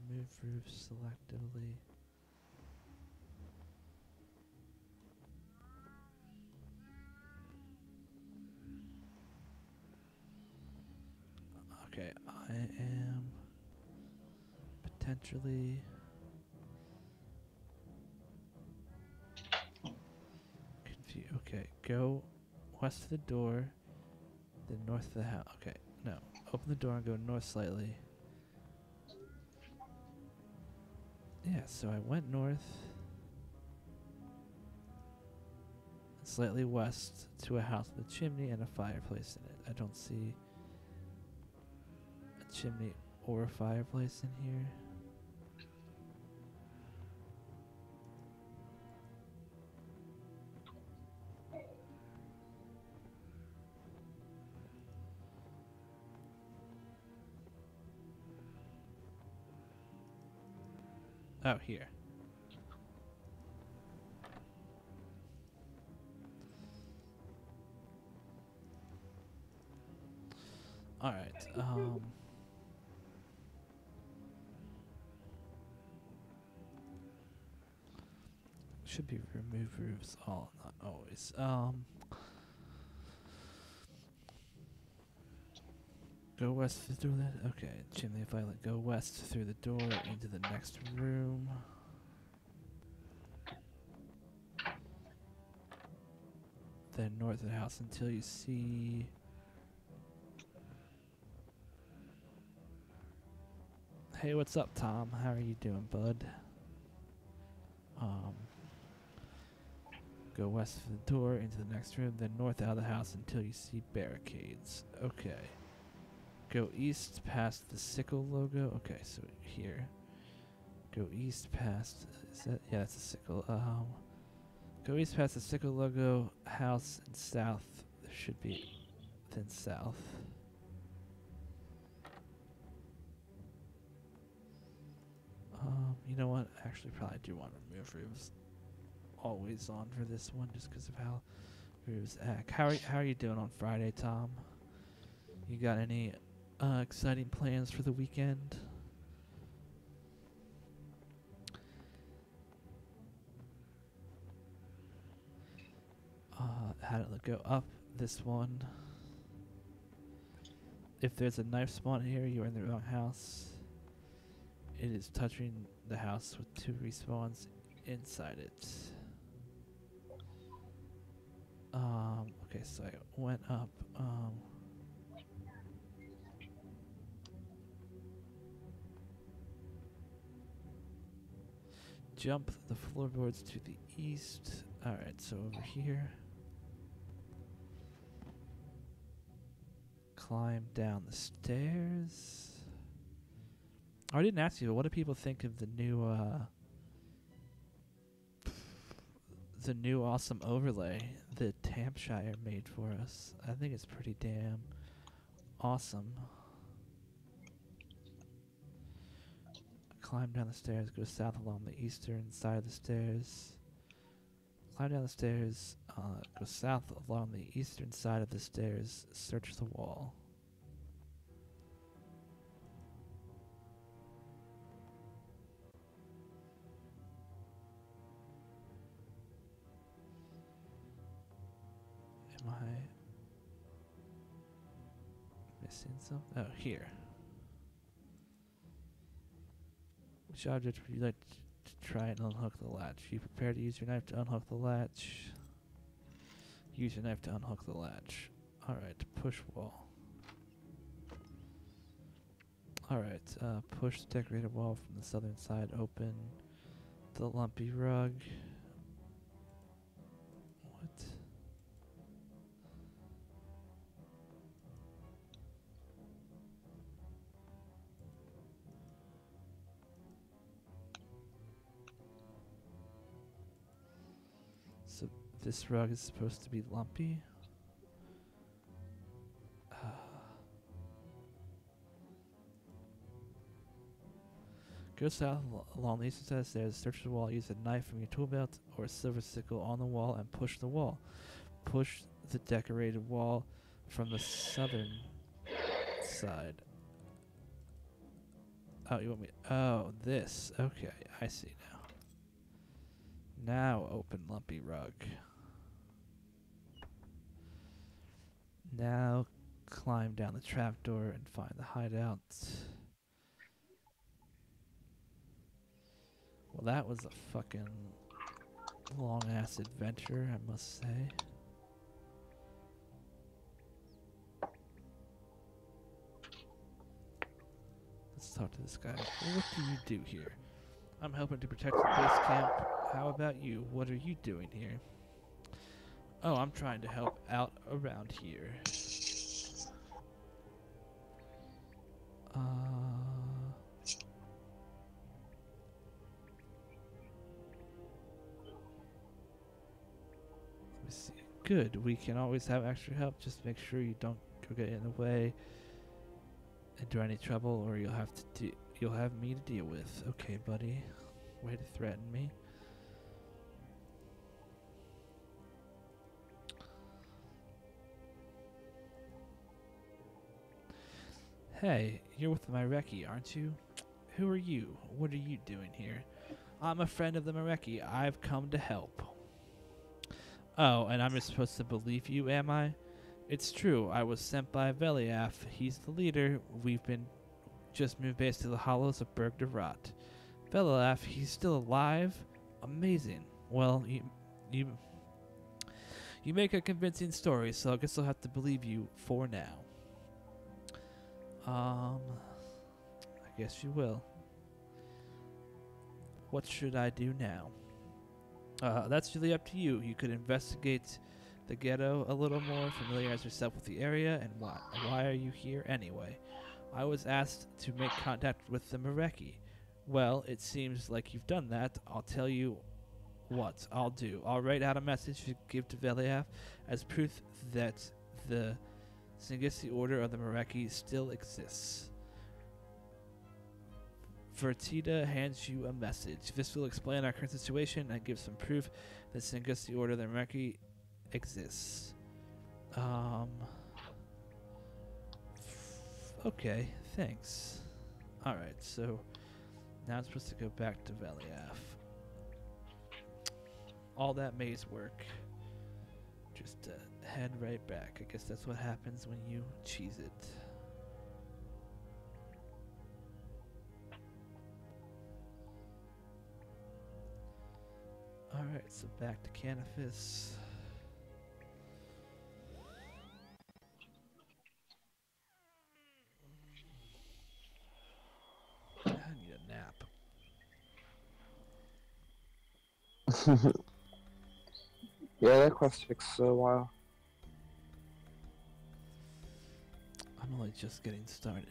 Remove roof selectively. Okay, I am potentially confused. Okay, go west of the door, then north of the house. Okay, no. Open the door and go north slightly. Yeah, so I went north, slightly west to a house with a chimney and a fireplace in it. I don't see a chimney or a fireplace in here. Oh, here. Alright, should be remove roofs all, not always. Go west through that. Okay, chimney violet. Go west through the door into the next room. Then north of the house until you see. Hey, what's up, Tom? How are you doing, bud? Go west of the door into the next room, then north out of the house until you see barricades. Okay. Go east past the sickle logo. Okay, so here. Go east past. Is that? Yeah, that's a sickle. Go east past the sickle logo house and south. There should be. Then south. You know what? I actually probably do want to remove roofs always on for this one just because of how roofs act. How are you doing on Friday, Tom? You got any exciting plans for the weekend? How did it go up? This one. If there's a knife spawn here, you're in the wrong house. It is touching the house with 2 respawns inside it. Okay, so I went up. Jump the floorboards to the east. Alright, so over here. Climb down the stairs. Oh, I didn't ask you, but what do people think of the new awesome overlay that Hampshire made for us? I think it's pretty damn awesome. Climb down the stairs, go south along the eastern side of the stairs. Climb down the stairs, go south along the eastern side of the stairs, search the wall. Am I missing something? Oh, here. Which object would you like to try and unhook the latch? You prepared to use your knife to unhook the latch? Use your knife to unhook the latch. Alright, push wall. Alright, push the decorated wall from the southern side open. The lumpy rug. What? So this rug is supposed to be lumpy? Go south along the eastern side of the stairs, search the wall, use a knife from your tool belt or a silver sickle on the wall and push the wall. Push the decorated wall from the southern side. Oh, you want me? Oh, this. Okay, I see now. Now open lumpy rug. Now climb down the trapdoor and find the hideout. Well, that was a fucking long-ass adventure, I must say. Let's talk to this guy. Well, what do you do here? I'm helping to protect the base camp. How about you? What are you doing here? Oh, I'm trying to help out around here. Let me see. Good. We can always have extra help. Just make sure you don't go get in the way and do any trouble, or you'll have me to deal with. Okay, buddy. Way to threaten me. Hey, you're with the Myreque, aren't you? Who are you? What are you doing here? I'm a friend of the Myreque. I've come to help. Oh, and I'm just supposed to believe you, am I? It's true. I was sent by Veliaf. He's the leader. We've been just moved base to the hollows of Berg de Rot. Veliaf, he's still alive? Amazing. Well, you make a convincing story, so I guess I'll have to believe you for now. I guess you will. What should I do now? That's really up to you. You could investigate the ghetto a little more, familiarize yourself with the area, and why are you here anyway? I was asked to make contact with the Myreque. Well, it seems like you've done that. I'll tell you what I'll do. I'll write out a message to give to Veliaf as proof that the Singissi Order of the Myreque still exists. Vertida hands you a message. This will explain our current situation and give some proof that Singissi Order of the Myreque exists. Okay, thanks. Alright, so now I'm supposed to go back to Veliaf. All that maze work. Just head right back. I guess that's what happens when you cheese it. Alright, so back to Canifis. I need a nap. Yeah, that quest takes a while. I'm only just getting started.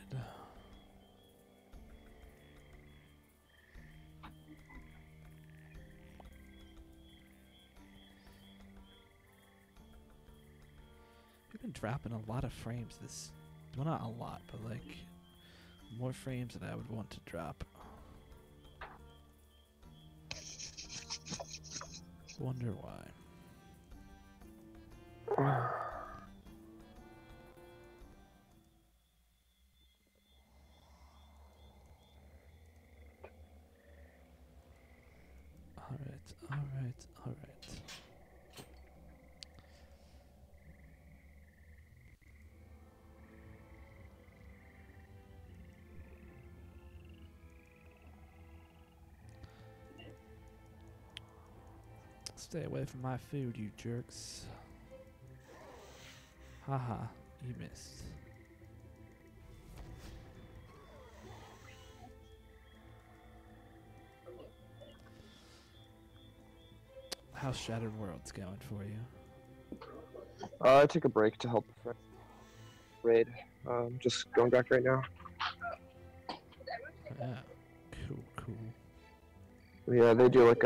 We've been dropping a lot of frames this... Well, not a lot, but like... more frames than I would want to drop. Wonder why. Alright. Stay away from my food, you jerks. Haha, you missed. How's Shattered Worlds going for you? I took a break to help a friend raid. Just going back right now. Yeah, cool. Yeah, they do like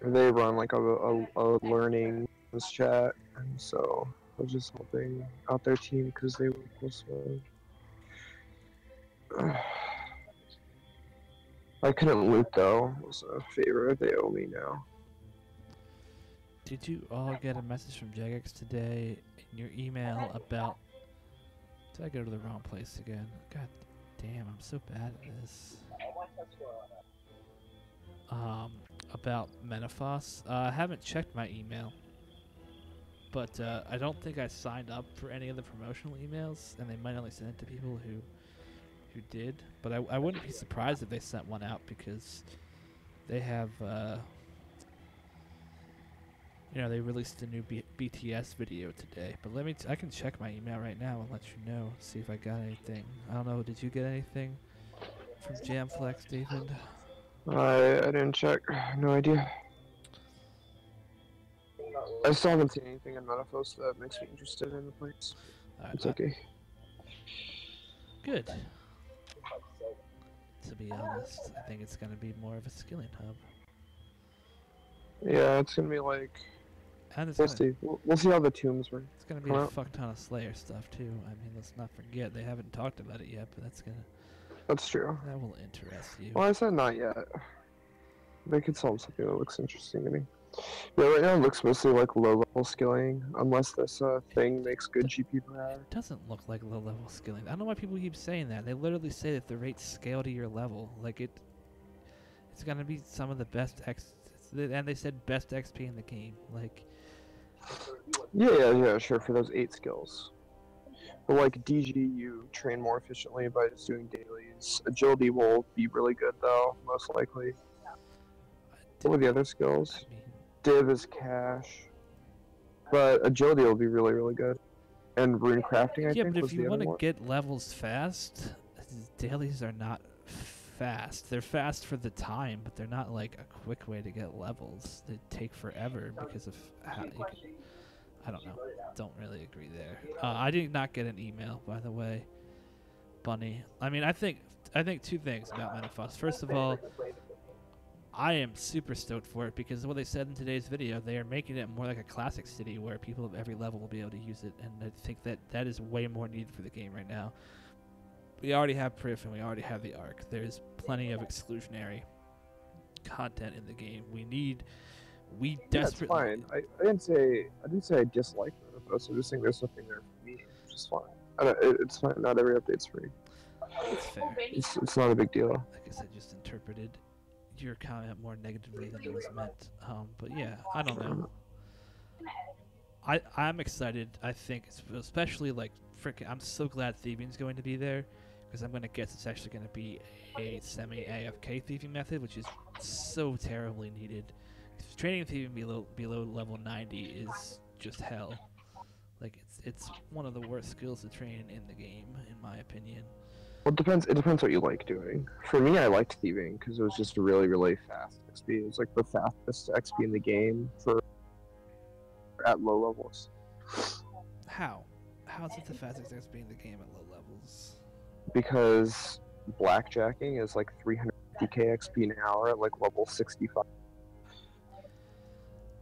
they run like a learning chat, and so I was just helping out their team because they were close. I couldn't loot though. It was a favor they owe me now. Did you all get a message from Jagex today in your email about... Did I go to the wrong place again? God damn, I'm so bad at this. About Menafos. I haven't checked my email. But I don't think I signed up for any of the promotional emails, and they might only send it to people who did. But I wouldn't be surprised if they sent one out, because they have... you know, they released a new BTS video today. But let me... I can check my email right now and let you know, see if I got anything. I don't know, did you get anything from Jamflex, David? I didn't check. No idea. I still haven't seen anything in Metaphos that makes me interested in the place. It's okay. Good. To be honest, I think it's going to be more of a skilling hub. Yeah, it's going to be like... We'll see. We'll see how the tombs work. It's going to be a fuck ton of Slayer stuff, too. I mean, let's not forget. They haven't talked about it yet, but that's going to... That's true. That will interest you. Well, I said not yet. They could solve something that looks interesting to me. Yeah, right now it looks mostly like low-level skilling, unless this thing makes good GP per hour. It doesn't look like low-level skilling. I don't know why people keep saying that. They literally say that the rates scale to your level. Like, it's going to be some of the best and they said best XP in the game. Like... Yeah, sure, for those 8 skills. But like DG, you train more efficiently by just doing dailies. Agility will be really good though, most likely. What are the other skills? Div is cash. But agility will be really good. And rune crafting, I think, was the other one. Yeah, but if you want to get levels fast, dailies are not fast. They're fast for the time, but they're not like a quick way to get levels. They take forever because of how you can... I don't know. Don't really agree there. I did not get an email, by the way, Bunny. I mean, I think 2 things about Menafos. First of all, I am super stoked for it because of what they said in today's video. They are making it more like a classic city where people of every level will be able to use it, and I think that is way more needed for the game right now. We already have Prif and we already have the Arc. There's plenty of exclusionary content in the game. We desperately... Yeah, it's fine. I didn't say I dislike Menafos. I'm just saying there's nothing there for me, which is fine. It's fine. Not every update's free. It's fair. It's not a big deal. I guess I just interpreted your comment more negatively than it was meant. But yeah, I don't know. I'm excited. I think, especially like frickin', I'm so glad thieving's going to be there, because I'm going to guess it's actually going to be a semi-AFK thieving method, which is so terribly needed. Training thieving below level 90 is just hell. Like, it's one of the worst skills to train in the game, in my opinion. Well, it depends what you like doing. For me, I liked thieving because it was just really fast XP. It was like the fastest XP in the game for at low levels. How? How is it the fastest XP in the game at low levels? Because blackjacking is like 350k XP an hour at like level 65.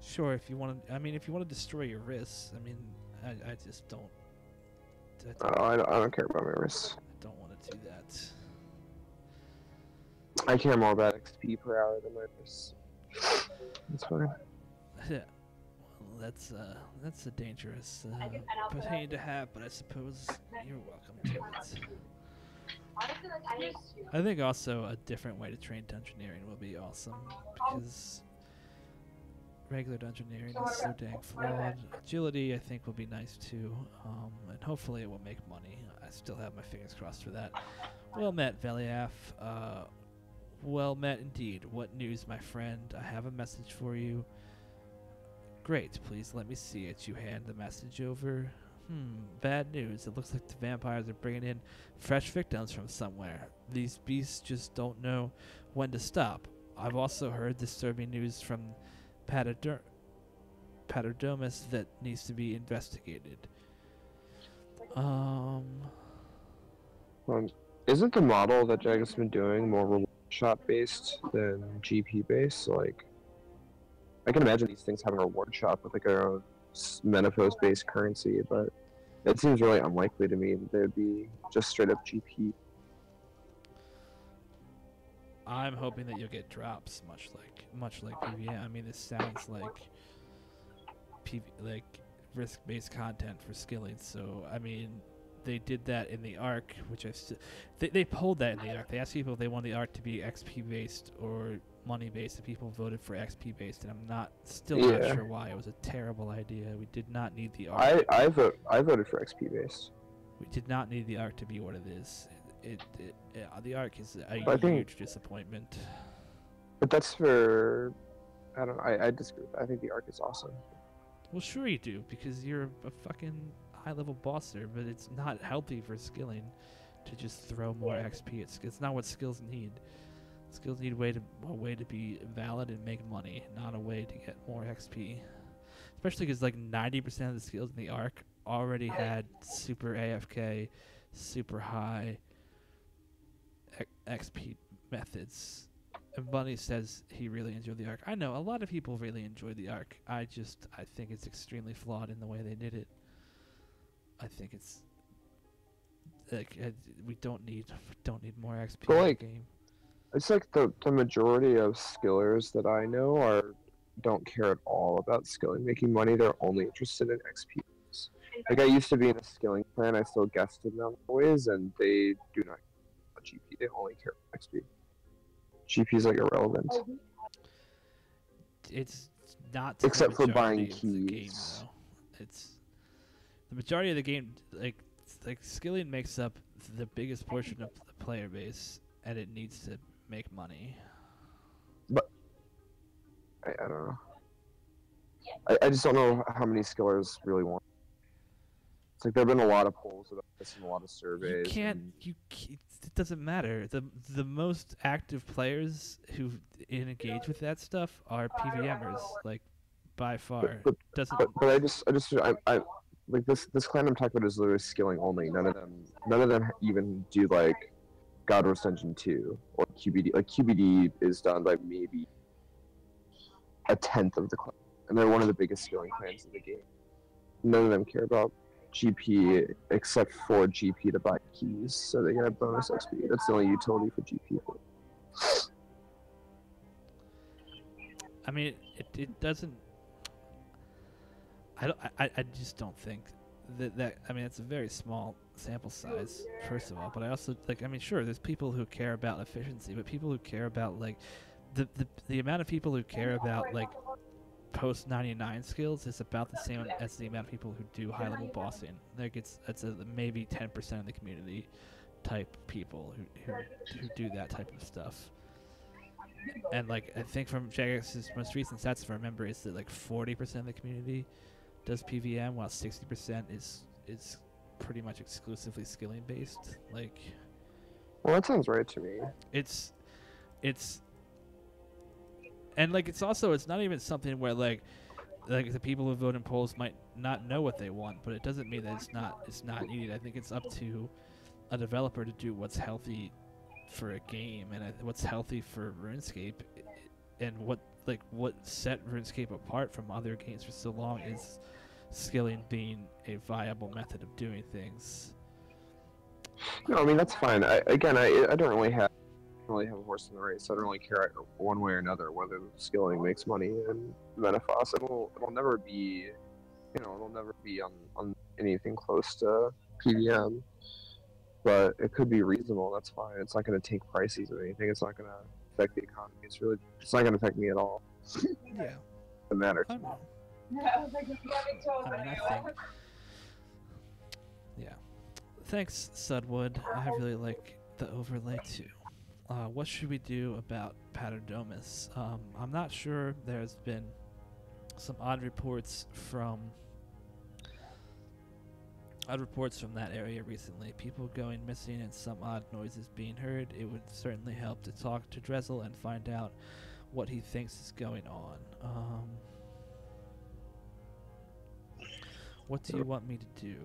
Sure, if you want to. I mean, if you want to destroy your wrists, I mean, I just don't. I don't care about my wrists. I don't want to do that. I care more about XP per hour than my wrists. That's fine. Yeah. Well, that's a dangerous opinion to have, but I suppose you're welcome to it. I think also a different way to train dungeoneering will be awesome, because regular dungeoneering is so dang flawed. Agility, I think, will be nice too, and hopefully it will make money. I still have my fingers crossed for that. Well met, Veliaf. Well met indeed. What news, my friend? I have a message for you. Great, please let me see it. You hand the message over. Bad news. It looks like the vampires are bringing in fresh victims from somewhere. These beasts just don't know when to stop. I've also heard disturbing news from Patadomus that needs to be investigated. Isn't the model that Jagged's been doing more reward shot based than GP based? Like, I can imagine these things having a reward shop with like a Menopause based currency, but it seems really unlikely to me that they would be just straight up GP. I'm hoping that you'll get drops, much like PvM. I mean, this sounds like risk-based content for skilling. So I mean, they did that in the Arc, which they pulled that in the Arc. They asked people if they want the Arc to be XP based or money based, and people voted for XP based. And I'm not sure why. It was a terrible idea. We did not need the Arc. I voted for XP based. We did not need the Arc to be what it is. The Arc is a huge disappointment. But that's for, I don't know, I disagree. I think the Arc is awesome. Well, sure you do, because you're a fucking high-level bosser, but it's not healthy for skilling to just throw more XP. It's not what skills need. Skills need a way to be valid and make money, not a way to get more XP. Especially because like 90% of the skills in the Arc already had super AFK, super high XP methods. And Bunny says he really enjoyed the Arc. I know a lot of people really enjoyed the Arc. I think it's extremely flawed in the way they did it. I think it's like we don't need more XP in the game. It's like the majority of skillers that I know don't care at all about skilling, making money. They're only interested in XP. Like, I used to be in a skilling plan. I still guested them always, and they do not care about GP. They only care about XP. GP is like irrelevant. It's not except for buying keys. Game, it's the majority of the game. Like skilling makes up the biggest portion of the player base, and it needs to make money. But I don't know. I just don't know how many skillers really want. It's like there have been a lot of polls about this and a lot of surveys. It doesn't matter. The most active players who engage with that stuff are PVMers, like by far. But I just like this clan I'm talking about is literally skilling only. None of them even do like God Roast Dungeon 2 or QBD. Like QBD is done by maybe a tenth of the clan, and they're one of the biggest skilling clans in the game. None of them care about GP except for GP to buy keys, so they get a bonus XP. That's the only utility for GP. I mean, it doesn't. I just don't think that. I mean, it's a very small sample size, first of all. But I also like. I mean, sure, there's people who care about efficiency, but people who care about like the amount of people who care about like post 99 skills is about the same as the amount of people who do high level bossing. Like it's maybe 10% of the community type people who do that type of stuff. And like I think from Jagex' most recent stats, if I remember, is that like 40% of the community does PVM, while 60% is pretty much exclusively skilling based. Like, well, that sounds right to me. It's and like it's not even something where like like the people who vote in polls might not know what they want, but it doesn't mean that it's not needed. I think it's up to a developer to do what's healthy for a game and what's healthy for RuneScape, and what set RuneScape apart from other games for so long is skilling being a viable method of doing things. No, I mean that's fine. I don't really have a horse in the race. I don't really care one way or another whether skilling makes money in Menafos. It'll never be, it'll never be on anything close to PVM. But it could be reasonable. That's fine. It's not going to take prices or anything. It's not going to affect the economy. It's not going to affect me at all. Yeah, It doesn't matter. I know. I mean, I think. Yeah. Thanks, Sudwood. I really like the overlay too. What should we do about Paterdomus? I'm not sure. There's been some odd reports from that area recently. People going missing and some odd noises being heard. It would certainly help to talk to Drezel and find out what he thinks is going on. What do you want me to do?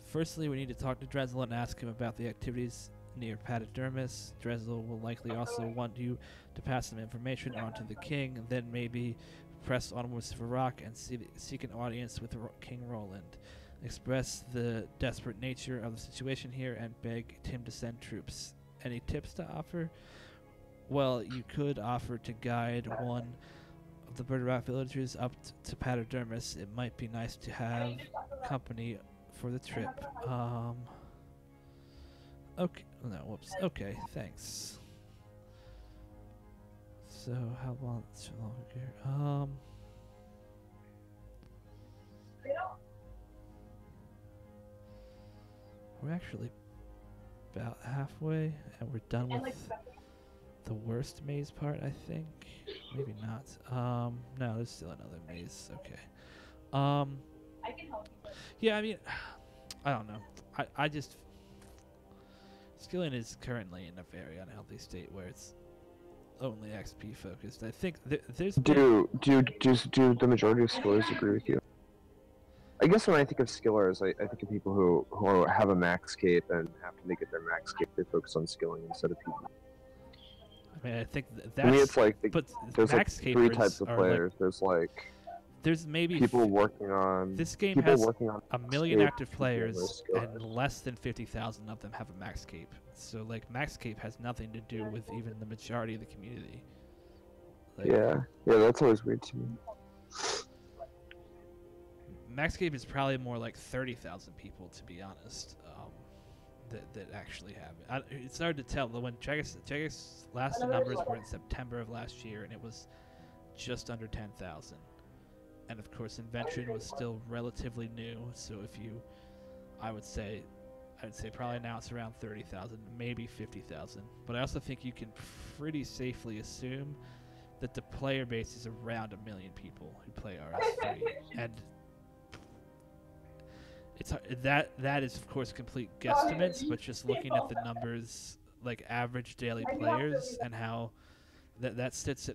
Firstly, we need to talk to Drezel and ask him about the activities near Patadermis. Drezel will likely also want you to pass some information on to the king, and then maybe press onwards to Myreque and seek an audience with King Roland. Express the desperate nature of the situation here and beg Tim to send troops. Any tips to offer? Well, you could offer to guide one of the Bird Rock villagers up to Patadermis. It might be nice to have company for the trip. Okay. No, whoops. Okay, thanks. So, how long? Too long here. We're actually about halfway, and we're done with the worst maze part, I think. Maybe not. No, there's still another maze. Okay. Yeah, I mean, I don't know. I just skilling is currently in a very unhealthy state where it's only XP focused. I think there's do the majority of skillers agree with you? I guess when I think of skillers, I think of people who have a max cape, and after they get their max cape, they focus on skilling instead of PvP. I mean, I think that's. To me, it's like there's like max three types of players. Like, there's maybe people working on. This game people has working on a million active players, and less than 50,000 of them have a max cape. So like max cape has nothing to do with even the majority of the community. Like, yeah, that's always weird to me. Max cape is probably more like 30,000 people, to be honest, that actually have it. It's hard to tell. When Check's last numbers were in September of last year, and it was just under 10,000. And of course, Invention was still relatively new. So I would say probably now it's around 30,000, maybe 50,000. But I also think you can pretty safely assume that the player base is around 1 million people who play RS3, and it's that is of course complete guesstimates, but just looking at the numbers, like average daily players, and how that sits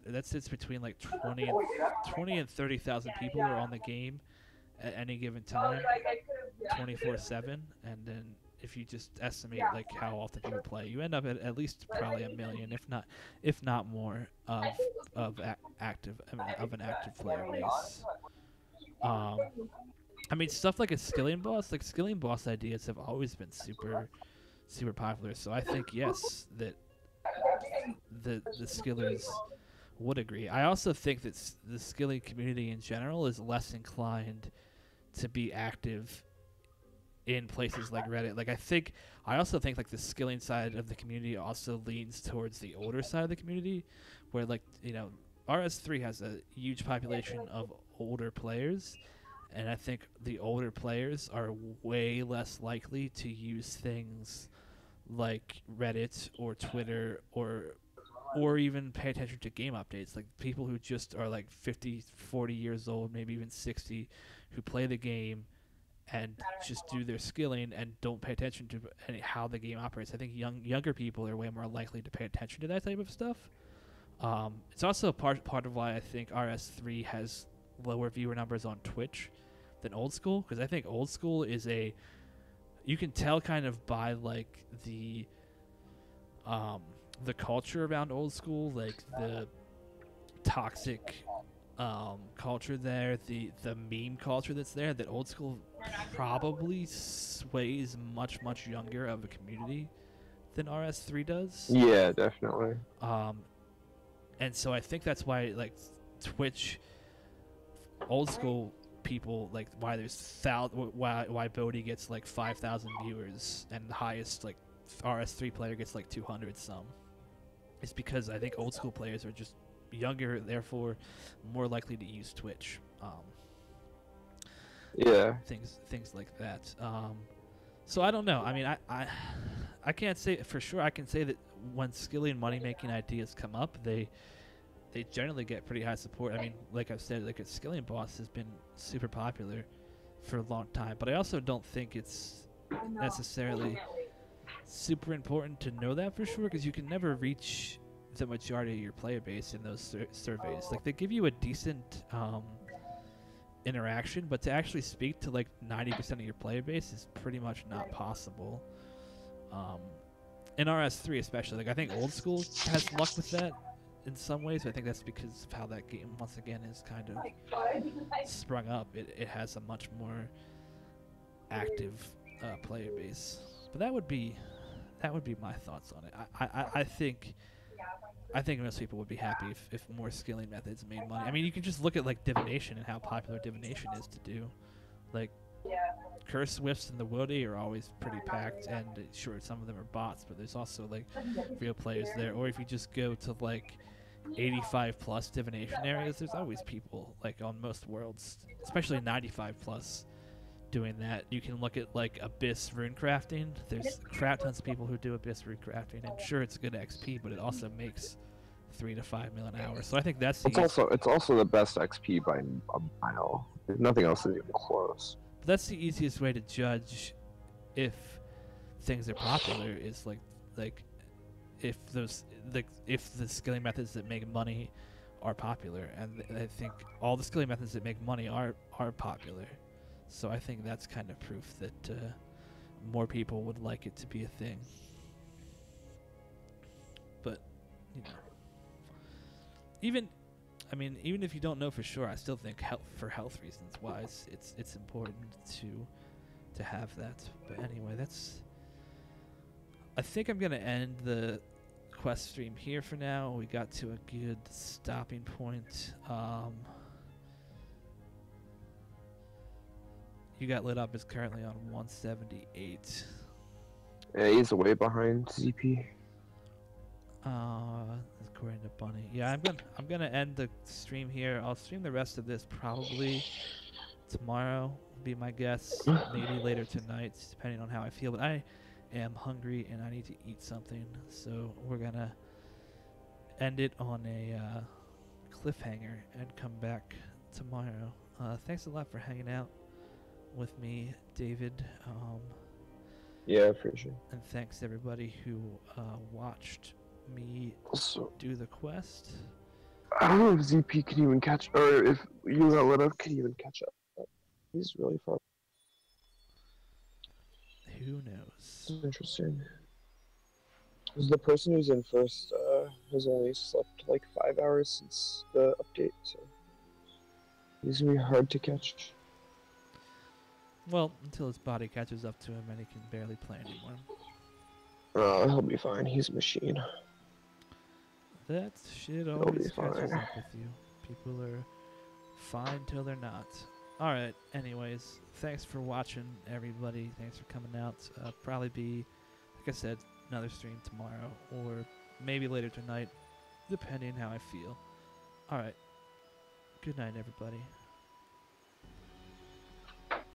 between like 20 and 30,000 people are on the game at any given time, 24/7, and then if you just estimate like how often people play, you end up at least probably 1 million, if not more, of an active player base. I mean, stuff like a skilling boss, ideas have always been super popular. So I think yes, that the skillers would agree. I also think that the skilling community in general is less inclined to be active in places like Reddit. Like I also think like the skilling side of the community also leans towards the older side of the community, where like RS3 has a huge population of older players, and I think the older players are way less likely to use things like Reddit or Twitter or even pay attention to game updates. Like people who just are like 50, 40 years old, maybe even 60, who play the game and just do their skilling and don't pay attention to how the game operates. I think younger people are way more likely to pay attention to that type of stuff. It's also part of why I think RS3 has lower viewer numbers on Twitch than old school, because I think old school is you can tell kind of by like um the culture around old school, like the toxic culture there, the meme culture that's there, that old school probably sways much younger of a community than RS3 does. Yeah, definitely. Um, and so I think that's why like Twitch old school people, like why why Bodhi gets like 5,000 viewers and the highest like RS3 player gets like 200 some. It's because I think old school players are just younger, therefore more likely to use Twitch. Yeah. Things like that. So I don't know. I mean, I can't say for sure. I can say that when skilly and money making ideas come up, they generally get pretty high support. I mean, like I've said, like a Skillian boss has been super popular for a long time, but I also don't think it's necessarily super important to know that for sure, because you can never reach the majority of your player base in those surveys. Like they give you a decent interaction, but to actually speak to like 90% of your player base is pretty much not possible. In RS3 especially, like I think old school has luck with that in some ways. I think that's because of how that game once again is kind of sprung up. It has a much more active player base. But that would be my thoughts on it. I think most people would be happy if more skilling methods made money. I mean, you can just look at like divination and how popular divination is to do. Like curse swifts in the Woody are always pretty packed, and sure, some of them are bots, but there's also like real players there. Or if you just go to like 85 plus divination areas, there's always people like on most worlds, especially 95 plus, doing that. You can look at like Abyss rune crafting. There's crap tons of people who do Abyss rune crafting, and sure, it's good XP, but it also makes 3 to 5 million hours. So I think that's It's also the best XP by a mile. Nothing else is even close. That's the easiest way to judge if things are popular. Is like if the skilling methods that make money are popular, and I think all the skilling methods that make money are popular. So I think that's kind of proof that more people would like it to be a thing. But you know, even if you don't know for sure, I still think for health reasons wise, it's important to have that. But anyway, I think I'm gonna end the quest stream here for now. We got to a good stopping point. You Got Lit Up is currently on 178. Yeah, he's way behind ZP. According to Bunny. Yeah, I'm gonna end the stream here. I'll stream the rest of this probably tomorrow, would be my guess. Maybe later tonight, depending on how I feel. But I am hungry and I need to eat something, so we're gonna end it on a cliffhanger and come back tomorrow. Thanks a lot for hanging out with me, David. Yeah, for sure. And thanks everybody who watched me do the quest. I don't know if ZP can even catch, or if You Got Lit Up can even catch up. He's really far. Who knows? Interesting. Because the person who's in first has only slept like 5 hours since the update, so he's gonna be hard to catch. Well, until his body catches up to him and he can barely play anymore. He'll be fine. He's a machine. That shit always catches up with you. People are fine till they're not. Alright, anyways, thanks for watching, everybody. Thanks for coming out. Probably be, like I said, another stream tomorrow, or maybe later tonight, depending how I feel. Alright, good night, everybody.